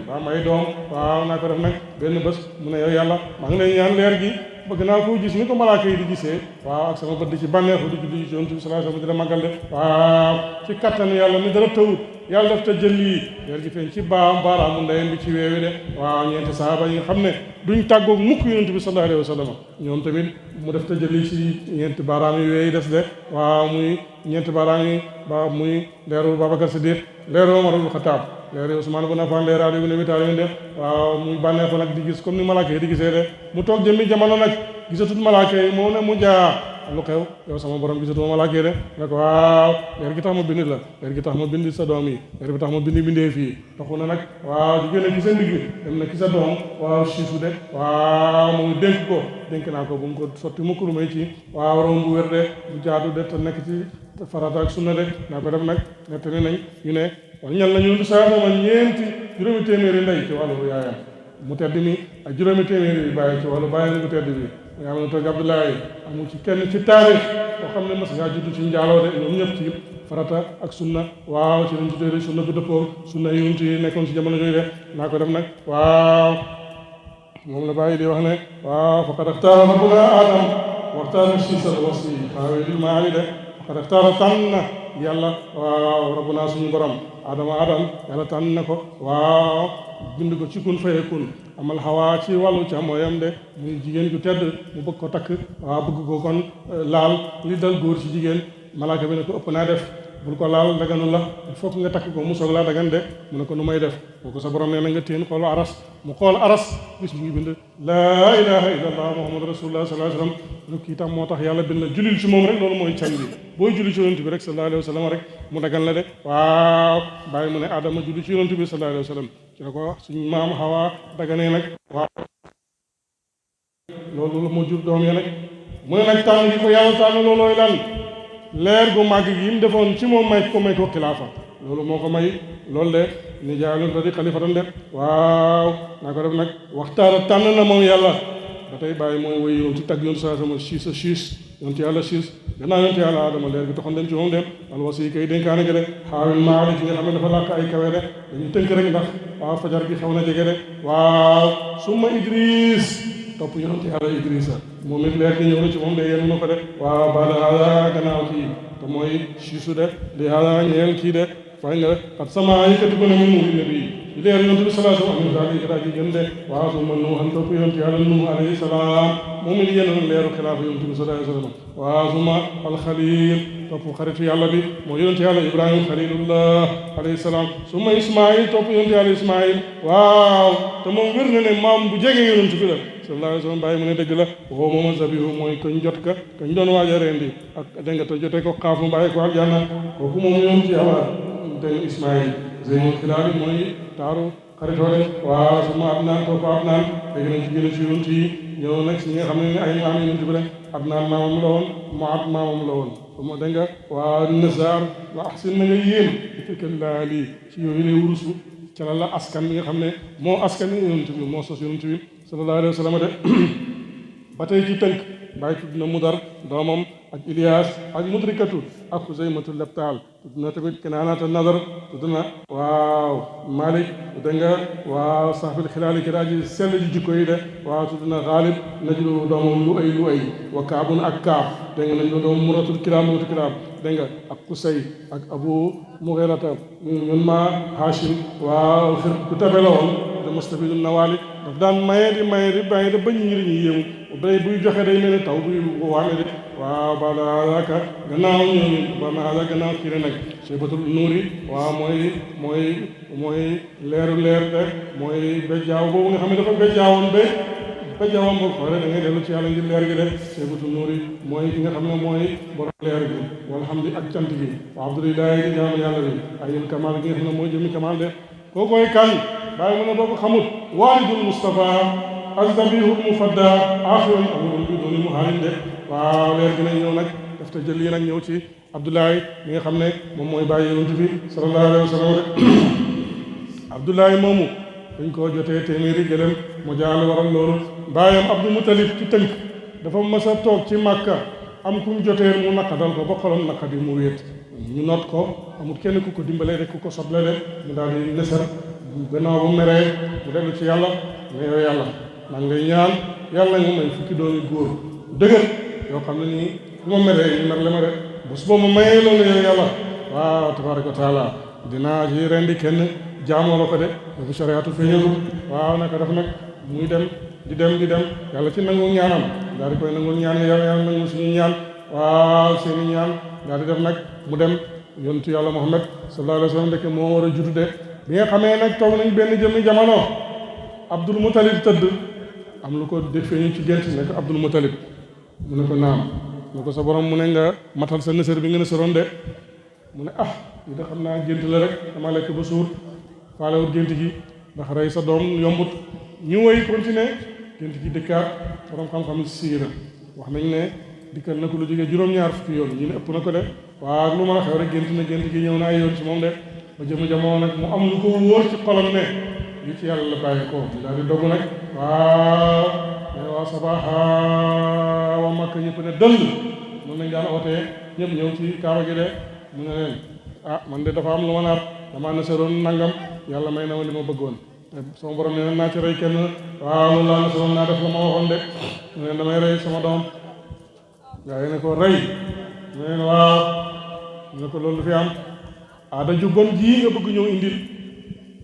Speaker 1: waa may doom waaw naa ko def nag benn bés mu ne yow yàlla maa ngi lay ñaan leer gi bëgg naa ko gis ni ko malaaka yi di gisee waaw ak sama bët di ci bànneexu di julli ci yonent bi sallallahu alayhi wa sallam di la màggal de waaw ci kattan yàlla mi dara tawut yàlla def te jël lii leer gi feeñ ci baaraamu ndeyam bi ci weewi de waaw ñeenti sahaaba yi nga xam ne duñ tàggoog mukk yonent bi sallallahu alayhi wa sallam ñoom tamit mu def te jël lii ci ñeenti baaraam yi weeyi des de waaw muy ñeenti baaraam yi ba muy leeru Babacar Siddiq leeru Omar ibn Khattab leeru Usmaan ibn Affaan leeru Ali ibn Abi Taalib de waaw muy bànneexu nag di gis comme ni malaaka yi di gisee de mu toog jëmmi jamono nag gisatut malaaka yi moo ne mu jaa lu xew yow sama borom gisatuma malaaka yi de ne ko waaw leer gi tax ma bind la leer gi tax ma bind sa doom yi leer gi tax ma bind bindee fii taxu na nag waaw di génne ci sa ndigg dem na ci sa doom waaw siisu de waaw mu dénk naa ko bu mu ko sotti mukk lu may ci waaw rom bu wér de bu jaadu de te nekk ci farata ak sunna de naa ko def nag nettali nañ ñu ne wala ñal nañu du saa sama ñeenti juróomi téeméeri ndey ci wàllu yaayam mu tedd mi ak juróomi téeméeri bi bàyyi ci wàllu bàyyi mu tedd bi yaa ma ne toog Abdoulaye amu ci kenn ci taarix boo xam ne mas ngaa judd ci njaaloo de ñoom ñëpp ci farata ak sunna waaw ci lañ tuddee sunna bu dëppoo sunna yi ci nekkoon ci jamono jooyu de naa ko def nag waaw moom la bàyyi di wax ne waaw faqad ixtaara rabbuna Adam waxtaara siisal wasi xaawe lil maali de faqad ixtaara tànn na yàlla waaw rabbuna suñu borom Adam yàlla tànn na ko waaw bind ko ci kun fayakun amal xawaa ci wàllu càmmooyam de muy jigéen ju tedd mu bëgg ko takk waaw bëgg ko kon laal li dal góor ci jigéen malaaka bi ne ko ëpp naa def bul ko laal daganu la il faut que nga takk ko mu soog laa dagan de mu ne ko nu may def boo ko sa borom nee na nga téen xoolu aras mu xool aras gis mu ngi bind laa ilaha illallah muhammadu rasulullah sallallahu alayhi wa sallam lu kii tam moo tax yàlla bind la julil ci moom rek loolu mooy can bi booy julli ci yonent bi rek sallallahu alayhi wa sallam rek mu dagan la de waaw bàyyi mu ne Adama julli ci yonent bi sallallahu alayhi wa sallam ci la ko wax suñu maam Hawa daganee nag waaw loolu moo jur doom ya nag mu ne nag tànn gi ko yàlla tànn loolooy lan leer gu màgg gi mu defoon ci moom may ko xilaafa loolu moo ko may loolu de ni jaalul radi xalifatan de waaw naa ko def nag waxtaara tànn na moom yàlla ba tey bàyyi mooy woy yoon ci tagg yoon saa sama siis a siis yonte yàlla siis gannaaw yonte yàlla Adama leer gi taxoon dem ci moom dem alwasi kay dénkaane gi de xaawil maali ci nga xam ne dafa làkk ay kawe de dañuy tënk rek ndax waaw fajar gi xaw na jege de waaw summa Idris topp yonte yàlla Idrisa moom it leer gi ñëw na ci moom de yéen na ko de waaw baada haada gannaaw kii te mooy siisu de li haada ñeel kii de fay nga xat sama yëkkati ko ne min mu nabi leer yonent bi sallallahu alayhi wa sallam daal di raji gën de waaw su ma nuuhan topp yonent yàlla nuuh alayhi salaam moom it yéen leeru xilaafa yonent bi sallallahu alayhi wa sallam waaw su ma alxalil topp xaritu yàlla bi moo yonent yàlla ibrahima xalilullah alayhi salaam su ma ismail topp yonent yàlla ismail waaw te moom wér na ne maam bu jege yonent bi la sallallahu alayhi wa sallam bàyyi mu ne dëgg la woo mooma zabihu mooy kañ jot ka kañ doon waaj a rendi ak dégg nga te jotee ko xaaf mu bàyyi ko aljanna kooku moom yonent yàlla dégg ismail zeynul xilaali mooy taaru xaritoole waaw su ma adnaan topp adnaan dégg nañ ci gën a ci yonent yi ñëw nag si ñi nga xam ne ay maam yonent bi rek adnaan maamam la woon Muaad maamam la woon ma dégg nga waa nasaar wa ahsin na nga yéen fikal laa lii ci yooyu lay wurusu ca la askan bi nga xam ne moo askan yonent bi moo sos yonent bi sallallahu alayhi wa sallam de ba tey ci tënk bàyyi tudd na Mudar doomam ak Ilias ak Mudrikatu ak Xuzaymatu Labtaal tudd na tamit Kinaanata Nadar tudd na waaw Malik dégg nga waaw saxbil xilaali ki daa ji sell ji jikko yi de waaw tudd na Xaalib najlu doomam lu ay wa Kaabun ak Kaab dégg nga najlu doomam Muratul Kiraam dégg nga ak Kusay ak Abu Mughirata ñun ma Hashim waaw xir ku tabe la woon da mustafidu nawaali daf daan maye di bàyyi da bañ ñi dañuy yéemu day buy joxe day mel ne taw buy waame de waaw bada aka gannaaw ñooñu ba ma ala gannaaw kii ne nag Shaybatul Nuuri waaw mooy leeru leer de mooy bejjaaw boobu nga xam ne dafa bejjaawoon bejjaawam boobu xore da ngay dellu ci yàlla ngir leer gi de Shaybatul Nuuri mooy ki nga xam ne mooy borom leer gi walhamdi ak cant gi wa abdulilahi di jaamu yàlla bi ayul kamal gi nga xam ne mooy jëmi kamal de kookoy kan bàyyi mu ne boo ko xamut waalidul Mustafa azabihul mufadda axirun awalun bi dooni muhaalin de waaw leer gi nañ ñëw nag daf te jël yi nag ñëw ci Abdoulaye mi nga xam ne moom mooy bàyyi yonent bi sallallahu alayhi wa sallam rek Abdoulaye moomu dañ koo jotee téeméeri gëlëm mu jaale waral loolu bàyyam Abdou Moutalib ci tënk dafa mas a toog ci Màkka am ku mu jotee mu naqadal ko ba xolam naqadi mu wéet ñu noot ko amul kenn ku ko dimbalee rek ku ko soble de mu daal di nësër gannaaw bu meree mu dellu ci yàlla ne yow yàlla maa ngi lay ñaan yàlla nga may fukki doomi góor dëgër yoo xam ne nii fu ma meree ñu mer le ma de bés boo ma mayee loolu yow yàlla waaw tabaraka wa taala dinaa ci rendi kenn jaamoo la ko de dafa shariatu feeñalu waaw naka def nag muy dem di dem yàlla ci nangu ñaanam daal di koy nangul ñaan yàlla nangu suñu ñaan waaw seeni ñaan daal di def nag mu dem yontu yàlla Muhammad sallallahu alayhi wa sallam ndeke moo war a jutu de bi nga xamee nag toog nañ benn jëmmi jamono Abdul Muttalib tëdd am lu ko defee ci gént ne ko Abdul Muttalib mu ne ko naam mu ne ko sa borom mu ne nga matal sa nësër bi nga nësëroon de mu ne yi da xam naa gént la rek dama lekk ba suur faalewut gént gi ndax rey sa doom yombut ñu woy continuer gént gi dëkkaat borom xam-xam siira wax nañ ne dikkal na ko lu jógee juróom-ñaar fukki yoon ñu ne ëpp na ko de waaw lu mën a xew rek gént gi ñëw na ay yoon ci moom de ba jëmu jamono nag mu am lu ko wóor ci xolam ne li ci yàlla la bàyyi ko daal di dogu nag waaw mais waa sabaxa waa Makka ñëpp ne dëll noonu lañ daan ootee ñëpp ñëw ci kaaba gi de mu ne leen man de dafa am lu ma naat damaa nasaroon nangam yàlla may na ma li ma bëggoon te sama borom nee naa ci rey kenn waaw loolu laa nasaroon naa def la ma waxoon de mu ne damay rey sama doom gaa yi ne ko rey mu ne waaw mu ne ko loolu fi am aada ju bon jii nga bëgg ñëw indil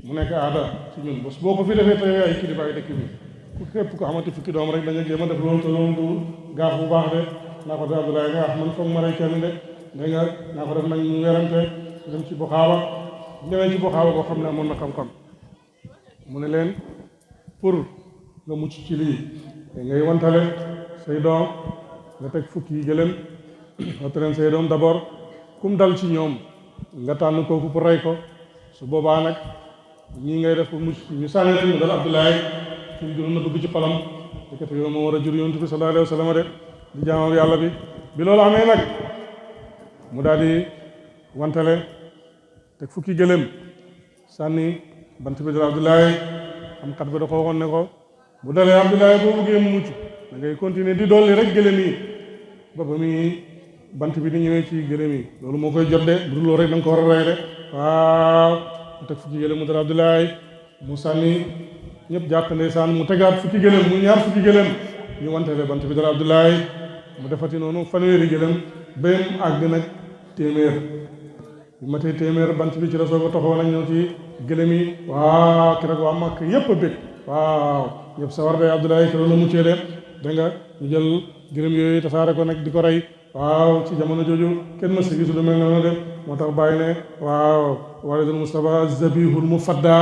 Speaker 1: mu nekk aada ci ñun bés boo ko fi defee tey ay kilifa ay dëkk bi ku képp ko xamante fukki doom rek da nga jéem a def loolu te loolu du gaaf bu baax de naa ko def Abdoulaye nga wax man foog ma rey kenn de da nga naa ko def nag ñu werante dem ci Buxaaba ñëwee ci Buxaaba boo xam ne amoon na xam-xam mu ne leen pour nga mucc ci lii da ngay wantale say doom nga teg fukki yi gëlëm wataleen say doom d'abord kum dal ci ñoom nga tànn kooku pour rey ko su boobaa nag ñii ngay def pour mucc ñu sànneti mu dal Abdoulaye ci gënoon na bëgg ci xolam dëkkate yow moo war a jur yonent bi sallallahu alayhi wa sallam de di jaamam yàlla bi loolu amee nag mu daal di wantale teg fukki gëlëm sànni bant bi dal Abdoulaye am xat bi da ko waxoon ne ko bu dalee Abdoulaye boo bëggee mu mucc da ngay continuer di dolli rek gëlëm yi ba muy bant bi di ñëwee ci gëlëm yi loolu moo koy jot de bu dul loolu rek da nga ko war a rey de waaw mu teg fukki gëlëm mu dal Abdoulaye mu sànni ñëpp jàpp ndeysaan mu tegaat fukki gëlëm mu ñaar fukki gëlëm ñu wantale bant bi dal Abdoulaye mu defati noonu fanweeri gëlëm ba mu àgg nag téeméer bi ma tey téeméer bant bi ci la soog a toxoo nag ñëw ci gëlëm yi waaw ki rek waa Makk yépp a bég waaw ñëpp sawar de Abdoulaye keroog la muccee de dégg nga ñu jël gëlëm yooyu tasaare ko nag di ko rey waaw ci jamono jooju kenn mës a gis lu mel noonu de moo tax bàyyi ne waaw walidul Mustafa zabihul mufadda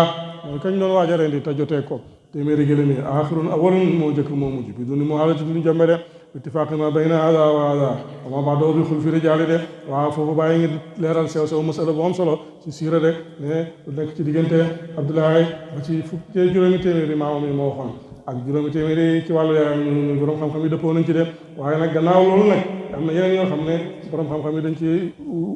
Speaker 1: mooy kañ doon waaj a rendi te jotee ko téeméeri gëlëm yi axirun awalun moo jëkk moo mujj bi duni mu xaalati duñu jombe de ittifaaqi ma bayna hada wa hada wa ma ba'dahu bi xulfi rijaali de waaw foofu bàyyi ngi leeral sew sew masala bu am solo ci siira de ne lu nekk ci diggante Abdoulaye ba ci fukki juróomi téeméeri maamam yi moo waxoon ak juróomi téeméeri ci wàllu yaram ñu borom xam-xam yi dëppoo nañ ci de waaye nag gannaaw loolu nag am na yeneen yoo xam ne borom xam-xam yi dañ ci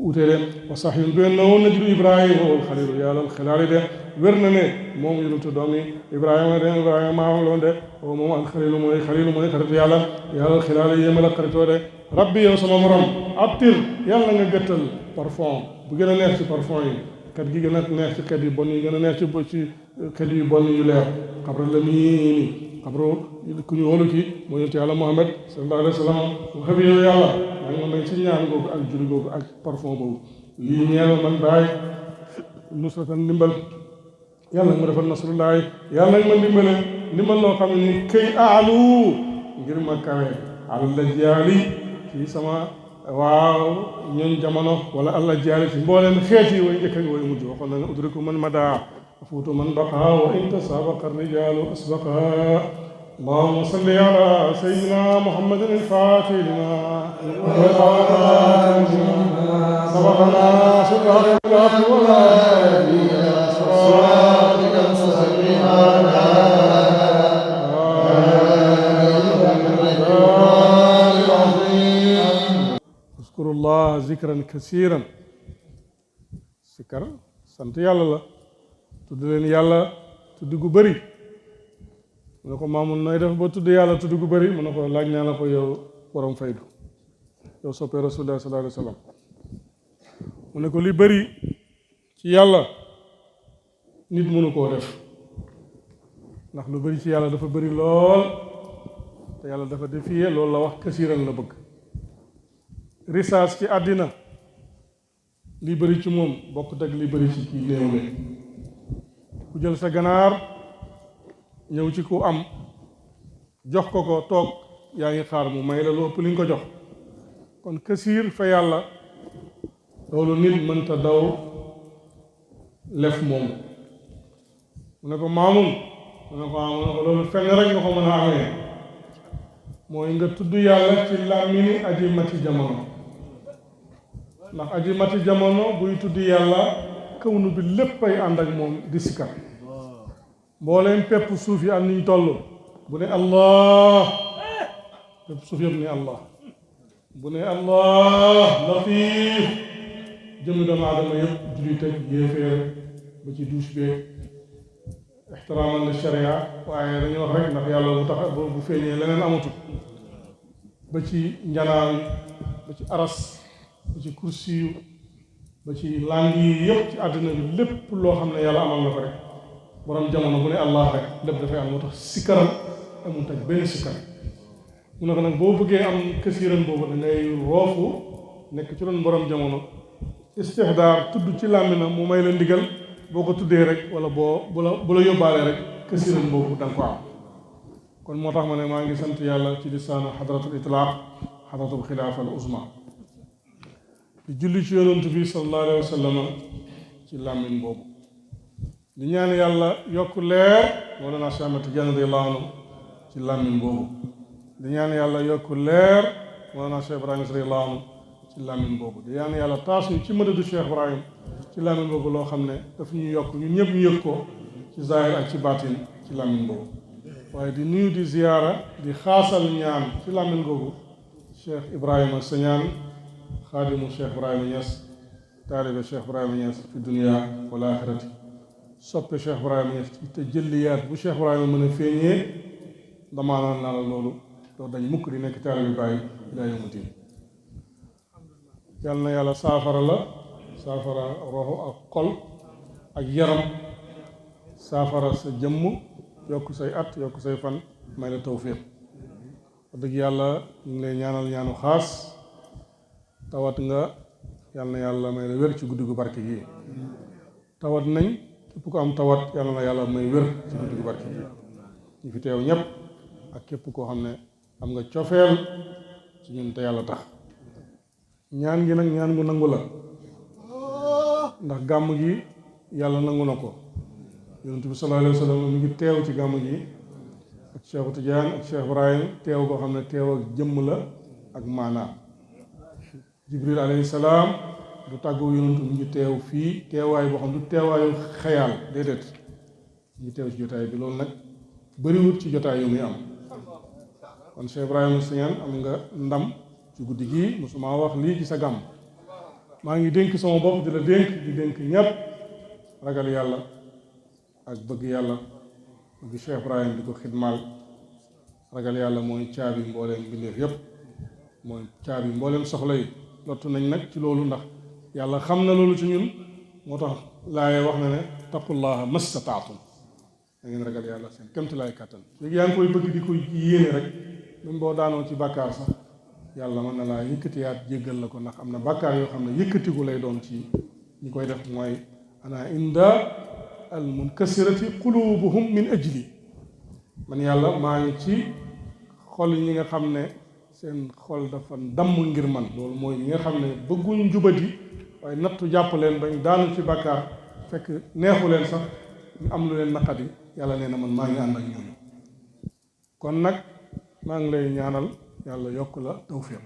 Speaker 1: utee de wa sahyun bi na woon na jidu Ibrahima wal xalilu yàlla xilaali de wér na ne moom yonentu doomi Ibrahima de Ibrahima maamam loon de o moom al xalilu mooy xaritu yàlla yàlla xilaali yéemal ak xaritoo de rabbi yow sama borom abtir yàlla nga gëttal parfum bu gën a neex ci parfum yi kat gi gën a neex ci kat yu bon yi gën a neex ci kat yu bon yu leer xabra la miini xabru ku ñu wóolu ki moo yonent yàlla Muhammad sallallahu alayhi wa sallam xabi yow yàlla maa ngi ma may ci ñaan googu ak julli googu ak parfum boobu lii ñeel man baay nusratan ndimbal yàlla nga ma defal nasrullahi yàlla nga ma ndimbal loo xam ne ni këy aalu ngir ma kawe àlla jaali ci sama waaw ñooñ jamono wala àlla jaali ci mbooleem xeet yi way njëkk ak way mujj waxoon na ne udriku man mada afuutu man baqa wa in tasabaqa rijaalu asbaqa اللهم صل على سيدنا محمد الفاتح لما سبقنا شكرا لله والهادي الى صراطك المستقيم اذكروا الله ذكرا كثيرا ذكر sant yàlla la tudd leen yàlla tudd gu bëri mu ne ko Maamun nooy def ba tudd yàlla tudd gu bëri mu ne ko laaj naa la ko yow borom faydu yow soppee rasulullah sallallahu alayhi wa sallam mu ne ko li bëri ci yàlla nit mënu koo def ndax lu bëri ci yàlla dafa bëri lool te yàlla dafa défier loolu la wax kasiiran la bëgg risaas ci àddina li bëri ci moom bokkut ak li bëri ci kii néew le ku jël sa ganaar ñëw ci ku am jox ko ko toog yaa ngi xaar mu may la lu ëpp li nga ko jox kon kasiir fa yàlla loolu nit mënta daw lef moom mu ne ko Maamun mu ne ko loolu fenn rek nga ko mën a amee mooy nga tudd yàlla ci làmmini aji mati jamono ndax aji mati jamono buy tudd yàlla kawnu bi lépp ay ànd ak moom di sikar mbooleem pepp suuf yi am niñ toll bu ne allah pepp suuf yëpp ne allah bu ne allah latif jëmmi doomu aadama yëpp jullit ak yéeféer ba ci douche beeg ixtiraaman li sharia waaye dañuy wax rek ndax yàlla bu tax bu feeñee leneen amatul ba ci njanaaw yi ba ci aras ba ci kursi yu ba ci langue yi yëpp ci àddina bi lépp loo xam ne yàlla amal na ko rek borom jamono bu ne allah rek lépp dafay am moo tax sikkaram amul taj benn sikkar mu ne ko nag boo bëggee am kasiiran boobu da ngay roofu nekk ci doon borom jamono istixdaar tudd ci làmminam mu may la ndigal boo ko tuddee rek wala bu la yóbbaalee rek kasiiran boobu da nga ko am kon moo tax ma ne maa ngi sant yàlla ci lisaanu xadratul itlaaq xadratul xilaafa al uzma di julli ci yonent bi sallallahu alayhi wa sallam ci làmmin boobu di ñaan yàlla yokk leer Mawlana Cheikh Ahmad Tidiane radiyallahu anhu ci làmmin boobu di ñaan yàlla yokk leer Mawlana Cheikh Ibrahim radiyallahu anhu ci làmmin boobu di ñaan yàlla taas ñu ci madadu Cheikh Ibrahim ci làmmin boobu loo xam ne daf ñu yokk ñun ñëpp ñu yëg ko ci zahir ak ci baatin ci làmmin boobu waaye di nuyu di ziyaara di xaasal ñaan ci làmmin boobu Cheikh Ibrahima Sañaan xaadimu Cheikh Ibrahima Niass taalibe Cheikh Ibrahima Niass fi dunia wal axirati soppe Cheikh Ibrahima Niass te jëlliyaat bu Cheikh Ibrahima mën a feeñee damaanaan naa la loolu doo dañ mukk di nekk taalibe bàyyi ilaa yawmi diin yàlla na yàlla saafara la saafara roxo ak xol ak yaram saafara sa jëmm yokk say at yokk say fan may la tawfiq wax dëgg yàlla ñu ngi lay ñaanal ñaanu xaas tawat nga yàlla na yàlla may la wér ci guddi gu barke gi tawat nañ képp ko am tawat yàlla na yàlla may wér ci guddi gu barke gi ñu fi teew ñëpp ak képp koo xam ne am nga cofeel ci ñun te yàlla tax ñaan gi nag ñaan gu nangu la ndax gàmm gi yàlla nangu na ko yonent bi sallallahu alayhi wa sallam mi ngi teew ci gàmm gi ak Cheikh Tidiane ak Cheikh Ibrahim teew koo xam ne teew ak jëmm la ak maanaa Jibril alayhi salaam du tàggoo yonent mi ngi teew fii teewaay boo xam du teewaayu xayaal déedéet mi ngi teew ci jotaay bi loolu nag bëriwut ci jotaay yu muy am kon Cheikh Ibrahima Sagnane am nga ndam ci guddi gii mosuma wax lii ci sa gàmm maa ngi dénk sama bopp di la dénk di dénk ñépp ragal yàlla ak bëgg yàlla bëgg Cheikh Ibrahima di ko xidmaal ragal yàlla mooy caabi mbooleem bindeef yépp mooy caabi mbooleem soxla yi lottu nañ nag ci loolu ndax yàlla xam na loolu ci ñun moo tax laaye wax na ne taqullaha mastataatum da ngeen ragal yàlla seen kémtalaay kàttan léegi yaa ngi koy bëgg di ko yéene rek même boo daanoo ci bàkkaar sax yàlla mën na laa yëkkatiyaat jéggal la ko ndax am na bàkkaar yoo xam ne yëkkatiku lay doon ci ñi koy def mooy ana inda al munkasirati qulubuhum min ajli man yàlla maa ngi ci xol ñi nga xam ne seen xol dafa damm ngir man loolu mooy ñi nga xam ne bëgguñ njubati waaye nattu jàpp leen bañ daanu ci bàkkaar fekk neexu leen sax ñu am lu leen naqadi yàlla nee na man maa ngi ànd ak ñooñu kon nag maa ngi lay ñaanal yàlla yokk la tawfiq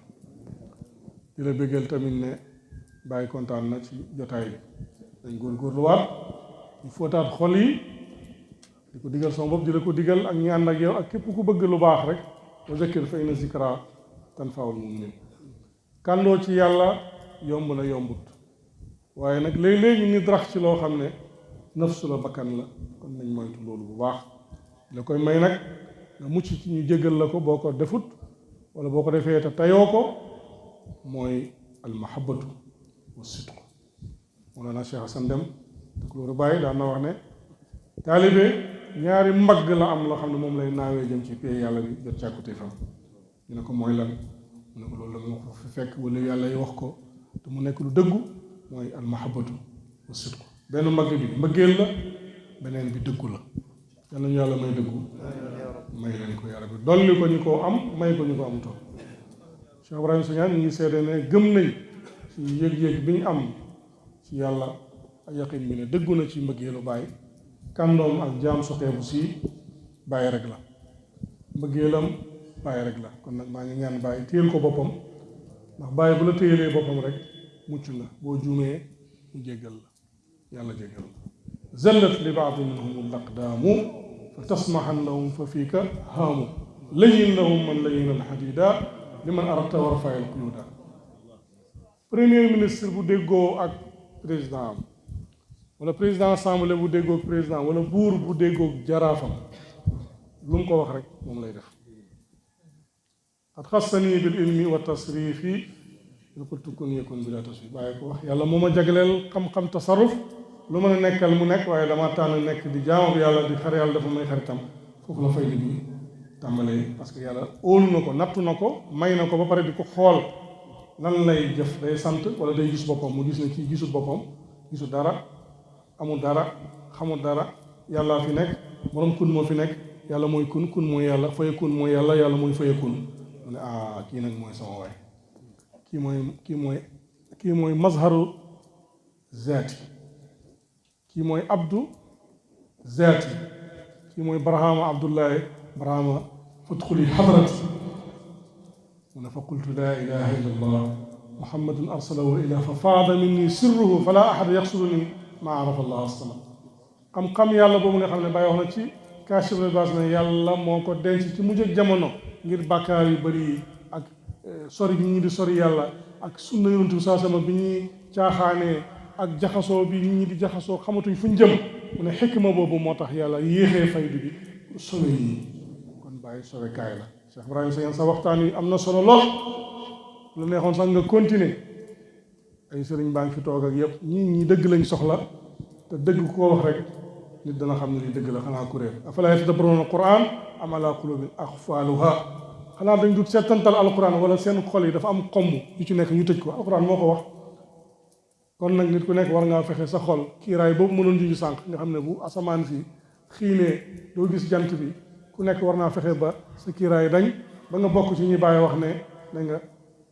Speaker 1: di la bëggal tamit ne bàyyi kontaan na ci jotaay bi dañ góorgóorluwaat ñu fóotaat xol yi di ko digal sama bopp di la ko digal ak ñi ànd ak yow ak képp ku bëgg lu baax rek wa zakkir fa inna zikra tanfa'ul mu'minin kàndoo ci yàlla yomb na yombut waaye nag léeg-léeg ñu nit rax ci loo xam ne nafsu la bakkan la kon nañ moytu loolu bu baax la koy may nag nga mucc ci ñu jéggal la ko boo ko defut wala boo ko defee te tayoo ko mooy almahabatu wa sidq Mawlana Cheikh Hassan Deme Tukulóoru Baay daan na wax ne taalibe ñaari mbagg la am loo xam ne moom lay naawee jëm ci pay yàlla bi jot càkkute fam ñu ne ko mooy lan mu ne ko loolu la moo ko fi fekk wala yàlla yi wax ko te mu nekk lu dëggu mooy almahabatu wa sidq benn mbagg bi mbëggeel la beneen bi dëggu la yal nañu yàlla may dëggu may leen ko yàlla bi dolli ko ñu ko am may ko ñu ko amutoon Cheikh Ibrahima Sagnane ñu ngi seede ne gëm nañ ci yëg-yëg bi ñu am ci yàlla ak yaqin bi ne dëggu na ci mbëggeelu Baay kàndoom ak jaam soxeebu si Baay rek la mbëggeelam Baay rek la kon nag maa ngi ñaan Baay téyel ko boppam ndax Baay bu la téyelee boppam rek mucc nga boo juumee mu jéggal la yàlla jéggal la zallat li baadi minhum laqdaamu fa tasmahan lahum fa fiika haamu layin lahum man layina alxadida liman arabta warfa al quyuda premier ministre bu déggoo ak président am wala président assemblée bu déggoo ak président wala buur bu déggoo ak jaraafam lu mu ko wax rek moom lay def qad xassani bil ilmi wa tasrifi lu qultu kun yakun bila tasrif bàyyi ko wax yàlla moo ma jagleel xam-xam tasarruf lu mën a nekkal mu nekk waaye dama tànn nekk di jaamu bi yàlla di xar yàlla dafa may xaritam foofu la fay bi tàmbalee parce que yàlla óolu na ko nattu na ko may na ko ba pare di ko xool lan lay jëf day sant wala day gis boppam mu gis ne kii gisul boppam gisul dara amul dara xamul dara yàlla fi nekk borom kun moo fi nekk yàlla mooy kun kun mooy yàlla fayakun mooy yàlla yàlla mooy fayakun mu ne kii nag mooy sama waay kii mooy mazharu zaati kii mooy abdu zaati kii mooy barahama abdullahi barahama fadxuli xadrati mu ne fa qultu laa ilaha illa allah muhammadun arsalahu ila fa faada minni sirruhu fala ahad yaxsuruni maa arafa allah assamad xam-xam yàlla boobu nga xam ne bàyyi wax na ci Kaashif al-Ilbaas ne yàlla moo ko denc ci mujj ak jamono ngir bàkkaar yu bëri yi ak sori bi ñi di sori yàlla ak sunna yonent bi saa sama bi ñuy caaxaanee ak jaxasoo bi nit ñi di jaxasoo xamatuñ fu ñu jëm mu ne xikma boobu moo tax yàlla yéexee faydu bi sowe yi kon bàyyi sowe kaay la Cheikh Ibrahima Sagnane sa waxtaan wi am na solo lool lu neexoon sax nga continuer ay sëriñ baa ngi fi toog ak yëpp ñi dëgg lañ soxla te dëgg ku ko wax rek nit dana xam ne li dëgg la xanaa kuréel afalaa yatadabbaruuna al-Qur'aan am alaa quluubin aqfaaluhaa xanaa dañ dut seetantal alquran wala seen xol yi dafa am xomb yu ci nekk ñu tëj ko alquran moo ko wax
Speaker 3: kon nag nit ku nekk war ngaa fexe sa xol kiiraay boobu mënoon juju sànq nga xam ne bu asamaan si xiinee doo gis jant bi ku nekk war naa fexe ba sa kiiraay dañ ba nga bokk ci ñi bàyyi wax ne da nga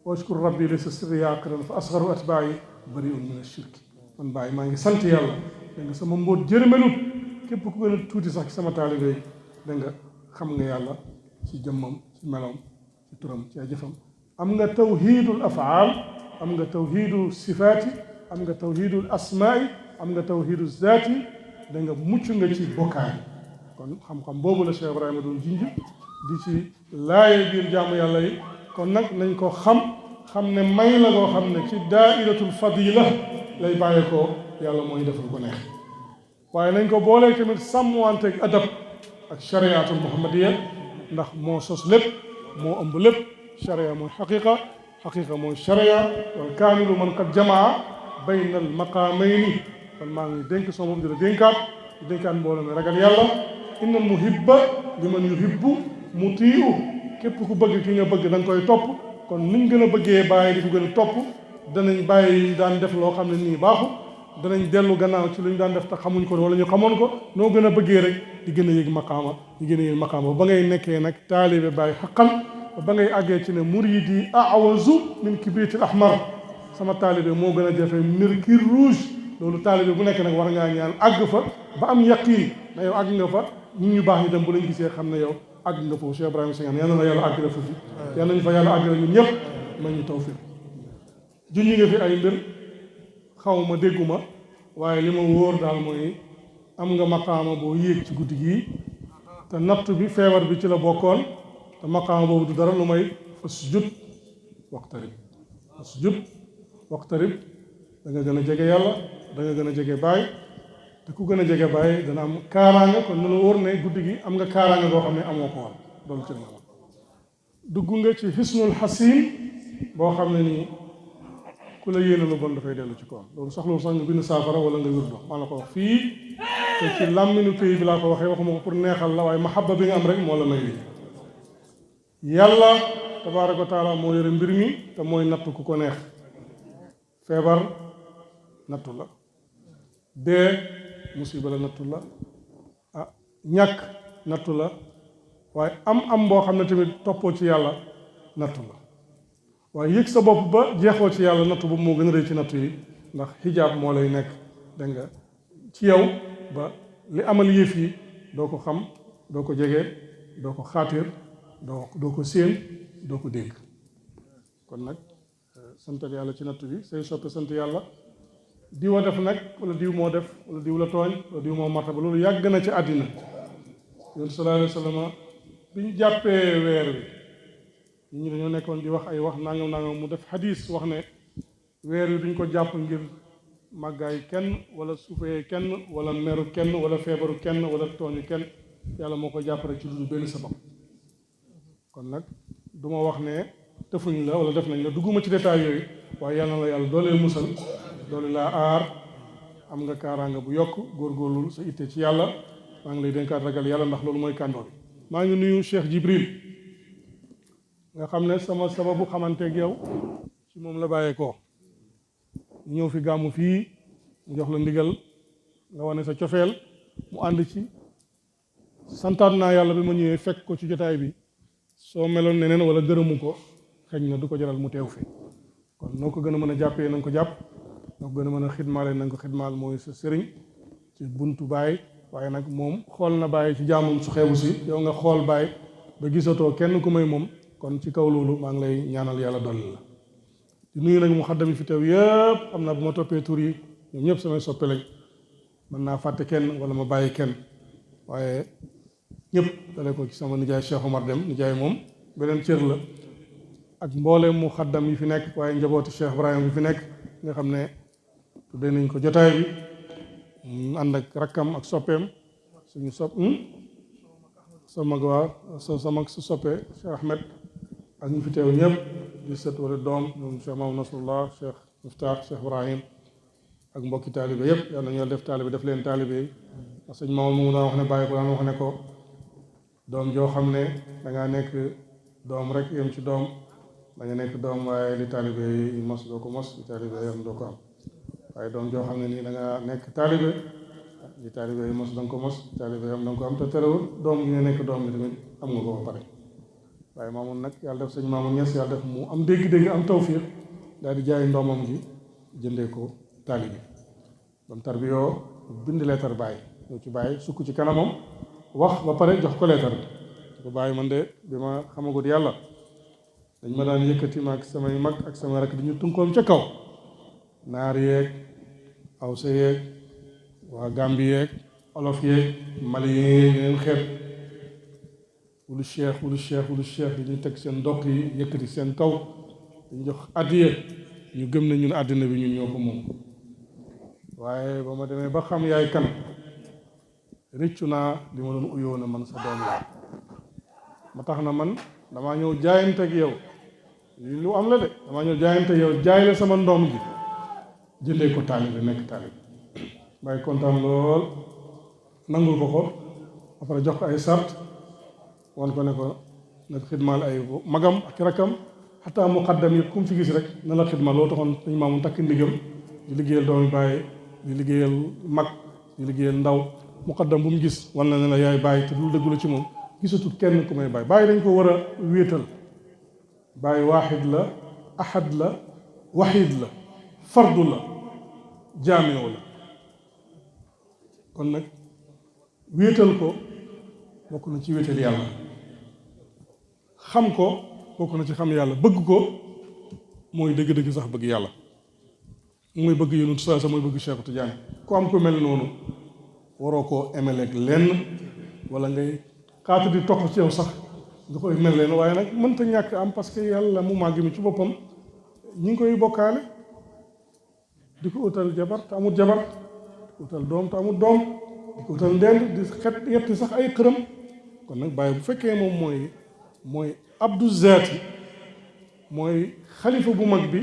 Speaker 3: washkur rabbi li sa sirri yaqiran fa asgaru atbaayi bariun min ashirki man bàyyi maa ngi sant yàlla da nga sama mbóot jërëmelut képp ku gën a tuuti sax ci sama taalibe yi da nga xam nga yàlla ci jëmmam ci meloom ci turam ci ay jëfam am nga tawhidul afaal am nga tawhidu sifaati am nga tawhidul asmaai am nga tawhidu zaati da nga mucc nga ci bokkaay kon xam-xam boobu la Cheikh Ibrahima doon jinj di ci laaye biir jaamu yàlla yi kon nag nañ ko xam ne may la koo xam ne ci daairatul fadila lay bàyyee ko yàlla mooy defal ko neex waaye nañ ko boolee tamit sàmmwanteeg adab ak chariatul muhammadiya ndax moo sos lépp moo ëmb lépp charia mooy xaqiqa mooy charia wal kaamilu man qad jamaa bayna al maqaamayni kon maa ngi dénk sama bopp di la dénkaat mbooloo mi ragal yàlla inna al muhibba liman yuhibbu mutii'u képp ku bëgg ki nga bëgg da nga koy topp kon niñ gën a bëggee bàyyi di ko gën a topp danañ bàyyi daan def loo xam ne nii baaxu danañ dellu gannaaw ci lu ñu daan def te xamuñ ko wala ñu xamoon ko noo gën a bëggee rek di gën a yëg maqaama di gën a yëg maqaama ba ngay nekkee nag taalibe bàyyi xaqan ba ngay àggee ci ne muridi awazu min kibritil ahmar sama taalibe moo gën a jafe mercure rouge loolu taalibe bu nekk nag war ngaa ñaan àgg fa ba am yaqiin na yow àgg nga fa nit ñu baax ñi dem bu lañ gisee xam ne yow àgg nga foofu Cheikh Ibrahima Sagna yal na la yàlla àgg la foofu yal nañu fa yàlla àgg la ñun ñëpp ma ñu tawfiq junñi nga fi ay mbir xaw ma dégguma waaye li ma wóor daal mooy am nga maqaama boo yéeg ci guddi gii te natt bi feebar bi ci la bokkoon te maqaama boobu du dara lu may fasjud waqtarib da nga gën a jege yàlla da nga gën a jege baay te ku gën a jege baay dana am kaaraanga kon nu la wóor ne guddi gi am nga kaaraanga goo xam ne amoo ko woon loolu ci la dugg nga ci xisnul xasin boo xam ne nii ku la yéene lu bon dafay dellu ci kawam loolu soxlawul sax nga bind saafara wala nga wirdo maa la ko wax fii te ci làmminu pays bi laa ko waxee waxuma ko pour neexal la waaye mahabba bi nga am rek moo la may lii yàlla tabaaraka wa taala moo yore mbir mi te mooy nattu ku ko neex feebar nattu la dee musiba la nattu la ah ñàkk nattu la waaye am boo xam ne tamit toppoo ci yàlla nattu la waaye yëg sa bopp ba jeexoo ci yàlla nattu boobu moo gën a rëy ci nattu yi ndax xijaab moo lay nekk dégg nga ci yow ba li amal yëf yi doo ko xam doo ko jege doo ko xaatir doo ko séen doo ko dégg kon nag santal yàlla ci nattu bi say soppe sant yàlla diw a def nag wala diw moo def wala diw la tooñ wala diw moo martaba loolu yàgg na ci àddina yoon sallallahu alayhi wa sallam bi ñu jàppee weer wi nit ñi dañoo nekkoon di wax ay wax nangam mu def xadis wax ne weer wi duñ ko jàpp ngir màggaay kenn wala suufee kenn wala meru kenn wala feebaru kenn wala tooñu kenn yàlla moo ko jàpp rek ci lu benn sabab kon nag du ma wax ne defuñ la wala def nañ la dugguma ci détail yooyu waaye yàlla na la yàlla doole musal doole laa aar am nga kaaraanga bu yokk góorgóorlu sa itte ci yàlla maa ngi lay dénkaat ragal yàlla ndax loolu mooy kàndoo bi maa ngi nuyu Cheikh Jibril nga xam ne sama sababu xamanteeg yow ci moom la bàyyeekoo ñëw fi gàmmu fii mu jox la ndigal nga wane sa cofeel mu ànd ci santaat naa yàlla bi ma ñëwee fekk ko ci jotaay bi soo meloon neneen wala gërëmu ko xëy na du ko jaral mu teew fi kon noo ko gën a mën a jàppee na nga ko jàpp noo ko gën a mën a xidmaale na nga ko xidmaal mooy sa sëriñ ci buntu baay waaye nag moom xool na bàyyi ci jaamam su xeebu si yow nga xool bàyyi ba gisatoo kenn ku may moom kon ci kaw loolu maa ngi lay ñaanal yàlla dolli la di nuyu nag mu xaddami fi teew yëpp xam naa bu ma toppee tur yi ñoom ñëpp samay soppe lañ mën naa fàtte kenn wala ma bàyyi kenn waaye ñëpp dale ko ci sama nijaay Cheikh Omar Dem nijaay moom beneen cër la ak mbooleem mu xaddam yi fi nekk waaye njabooti Cheikh Ibrahima bi fi nekk nga xam ne tuddee nañ ko jotaay bi mu ànd ak rakkam ak soppeem suñu sa mag waa sa mag su soppee Cheikh Ahmed ak ñu fi teew ñëpp di sët wala doom ñoom Cheikh Mamadou Nasrullah Cheikh Miftah Cheikh Ibrahim ak mbokki taalibe yëpp yal na ñu def taalibe def leen taalibe yi ndax sëñ Mamadou mu daan wax ne bàyyi ko daan wax ne ko doom joo xam ne dangaa nekk doom rek yem ci doom da nga nekk doom waaye li taalibe yi mos doo ko mos li taalibe yi am doo ko am waaye doom joo xam ne nii da nga nekk taalibe li taalibe yi mos da nga ko mos taalibe yi am da nga ko am te terewul doom gi nga nekk doom bi tamit am nga ko ba pare waaye Maamun nag yàlla def sëñ Maamun Ñas yàlla def mu am dégg-dégg am tawfiq daal di jaay ndoomam gi jëndee ko taalibe ba mu tarbiyoo bind leetar bàyyi ñëw ci bàyyi sukk ci kanamam wax ba pare jox ko leetar bi ko bàyyi man de bi ma xamagut yàlla dañ ma daan yëkkati ma ak samay mag ak sama rakk di ñu tunkoom ca kaw naar yeeg awsa yeeg waa Gàmbi yeeg olof yeeg mali yeeg yeneen xeet wulu cheikh di ñu teg seen ndokk yi yëkkati seen kaw dañ jox addiya ñu gëm ne ñun àddina bi ñun ñoo ko moom waaye ba ma demee ba xam yaay kan rëccu naa li ma doon uyoo na man sa doom laa ma tax na man damaa ñëw jaayante ak yow lii lu am la de damaa ñëw jaayante ak yow jaay la sama ndoom gi jëndee ko taalibe nekk taalibe bàyyi kontaan lool nangul ko après jox ko ay sart wan ko ne ko nag xidmaal ay magam ak rakkam xataa muqaddam yëpp ku mu fi gis rek na la xidmaal loo taxoon dañ Maamun takk ndigam di liggéeyal doomi bàyyi di liggéeyal mag di liggéeyal ndaw muqaddam bu mu gis wan na ne la yaay bàyyi te lu dëggu la ci moom gisatut kenn ku may bàyyi bàyyi dañ ko war a wéetal bàyyi waaxid la ahad la waxiid la fardu la jaameo la kon nag wéetal ko bokk na ci wéetal yàlla xam ko bokk na ci xam yàlla bëgg ko mooy dëgg-dëgg sax bëgg yàlla mooy bëgg yonent saa sa mooy bëgg Cheikh Tidiane ku am ko mel noonu waroo koo emeleeg lenn wala ngay xaatu di toq ci yow sax nga koy mel leen waaye nag mënta ñàkk am parce que yàlla mu màgg mi ci boppam ñi ngi koy bokkaale di ko utal jabar te amul jabar di ko utal doom te amul doom di ko utal ndend di xet yetti sax ay xërëm kon nag bàyyi bu fekkee moom mooy abdu zaati mooy xalifa bu mag bi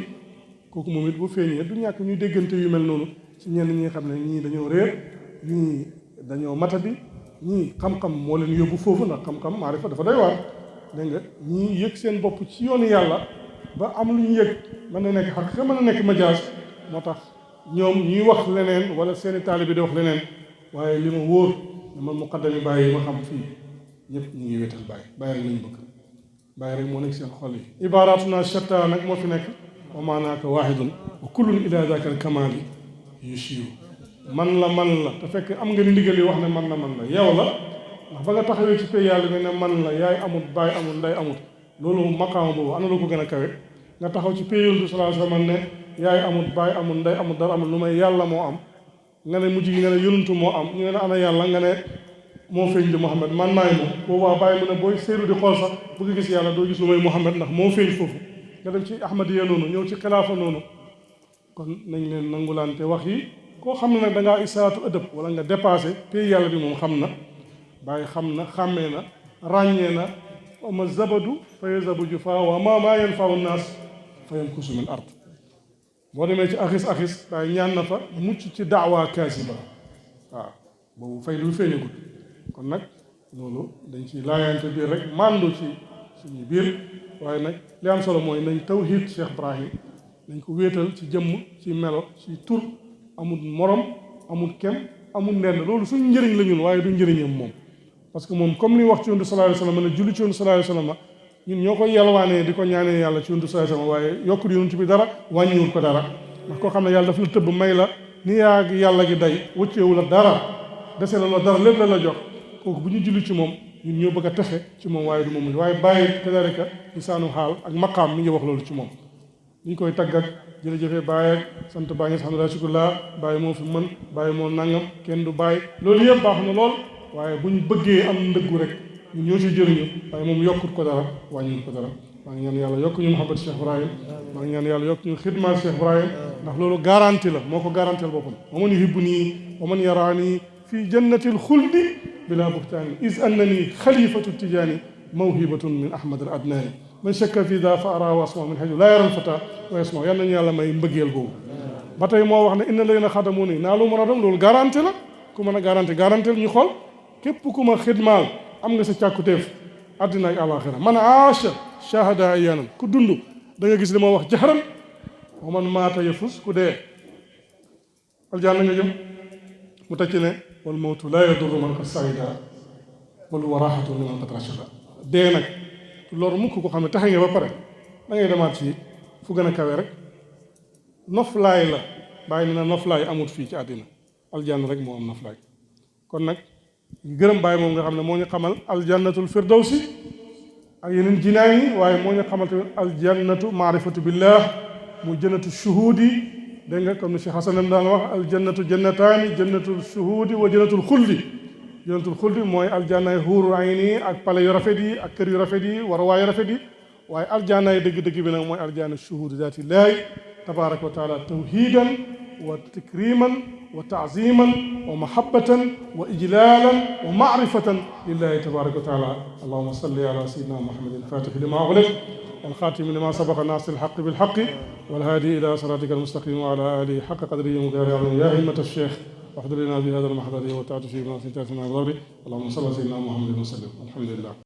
Speaker 3: kooku moom it bu feeñee du ñàkk ñuy déggante yu mel noonu ci ñenn ñi xam ne ñii dañoo réer ñii dañoo matadi ñii xam-xam moo leen yóbbu foofu ndax xam-xam maarifa dafa doy waar dégg nga ñii yëg seen bopp ci yoonu yàlla ba am lu ñu yëg mën na nekk xaqiqa mën na nekk majaas moo tax ñoom ñuy wax leneen wala seeni taalibe bi di wax leneen waaye li ma wóor ne man muqaddami bàyyi yi ma xam fii ñëpp ñu ngi wéetal bàyyi rek lañu bëgg bàyyi rek moo nekk seen xol yi ibaratuna shatta nag moo fi nekk wa maanaaka waahidun wa kullun ila daka al kamali yushiru man la te fekk am nga ndigal yi wax ne man la yow la ndax ba nga taxawee ci pay yàlla ne man la yaay amut baay amut nday amut loolu maqaama boobu ana lu ko gën a kawe nga taxaw ci pay yonent sallallahu alayhi wasallam ne yaay amut baay amut nday amut dara amut lu may yàlla moo am nga ne mujj gi nga ne yonentu moo am ñu ne ana yàlla nga ne moo feeñ di Muhammad man maay moom boobaa bàyyi mu ne booy seeru di xool sax bëgg gis yàlla doo gis lu may Muhammad ndax moo feeñ foofu nga dem ci ahmadiya noonu ñëw ci xilaafa noonu kon nañ leen nangulante wax yi koo xam ne nag da ngaa isaatu ëdëb wala nga dépassé pay yàlla bi moom xam na bàyyi xam na xàmmee na ràññee na ma zabadu fa yazabu ju faa wa maa yanfau naas fa yamkusu min ard boo demee ci axis waaye ñaan na fa mucc ci daawaa kaasiba waaw boobu fay lu feeñagul kon nag loolu dañ ci laayante biir rek màndu ci suñu biir waaye nag li am solo mooy nañ tawhid Cheikh Ibrahim nañ ko wéetal ci jëmm ci melo ci tur amul morom amul kem amul nenn loolu suñu njëriñ la ñun waaye du njëriñam moom parce que moom comme li wax ci yonent sallallahu alayhi wasallam ne julli ci yonent sallallahu alayhi wasallam ñun ñoo koy yalwaanee di ko ñaanee yàlla ci yonent sallallahu alayhi wasallam waaye yokkul yonent bi dara wàññiwul ko dara ndax koo xam ne yàlla daf la tëbb may la ni yaa yàlla gi day wëcceewu la dara dese la dara lépp la jox kooku bu ñu julli ci moom ñun ñoo bëgg a texe ci moom waaye du moom waaye bàyyi kadalika lisaanu xaal ak maqaam mi ngi wax loolu ci moom ñu koy tagg ak jërëjëfe bàyyi ak sant bàyyi alhamdulilah shukrullah bàyyi moo fi mën bàyyi moo nangam kenn du bàyyi loolu yëpp baax na lool waaye bu ñu bëggee am ndëggu rek ñun ñoo si jëriñu waaye moom yokkut ko dara wàññiwut ko dara maa ngi ñaan yàlla yokk ñu Muhammad Cheikh Ibrahim maa ngi ñaan yàlla yokk ñu xidmaal Cheikh Ibrahim ndax loolu garanti la moo ko garantil boppam wa man yuhibbuni wa man yaraani fi jannatil xuldi bila buhtaani is annani xalifatu tijaani mawhibatun min ahmad al adnaani man shakka fi daa fa ara wa asma min haju laa yaral fata wa yasma yal nañu yàlla may mbëggeel boobu ba tey moo wax ne inna ladina xadamu ni naa lu mën a dem loolu garanti la ku mën a garanti ñu xool képp ku ma xidmaal am nga sa càkkutéef àddina ak àlaxira man aasha shahada ayanan ku dund da nga gis li ma wax jaxaran wa man maata yafus ku dee aljanna nga jëm mu teg ci ne wal mawtu laa yadurru man qad saida bal huwa raaxatun liman qad rachada dee nag loolu mukk ko xam ne taxe nga ba pare da ngay demaat ci fu gën a kawe rek noflaay la bàyyi na noflaay amut fii ci àddina aljanna rek moo am noflaay kon nag gërëm bàyyi moom nga xam ne moo ñu xamal aljannatul firdawsi ak yeneen jinaan yi waaye moo ñu xamal tamit aljannatu maarifatu billah mu jannatu shuhudi dégg nga comme ni Cheikh Hasan daan wax aljannatu jannataani jannatul shuhudi wa jannatul xuldi jannatul xuldi mooy aljannaay xuuru ayni ak pale yu rafet yi ak kër yu rafet yi waruwaay yu rafet yi waaye aljannaay dëgg-dëgg bi nag mooy aljanna shuhudi zaatillaahi tabaraka wa taala tawhidan wa takriman wa taaziman wa mahabbatan wa ijlalan wa maarifatan lillahi tabaraka wa taala allahuma salli ala sayidina muhammadin fatixi lima ughliq والخاتم لما سبق ناصر الحق بالحق والهادي الى صراطك المستقيم وعلى اله حق قدره ومقداره يا همة الشيخ واحضر لنا بهذا المحضر وتعطي فيه ما سنتاتنا بضري اللهم صل على سيدنا محمد وسلم الحمد لله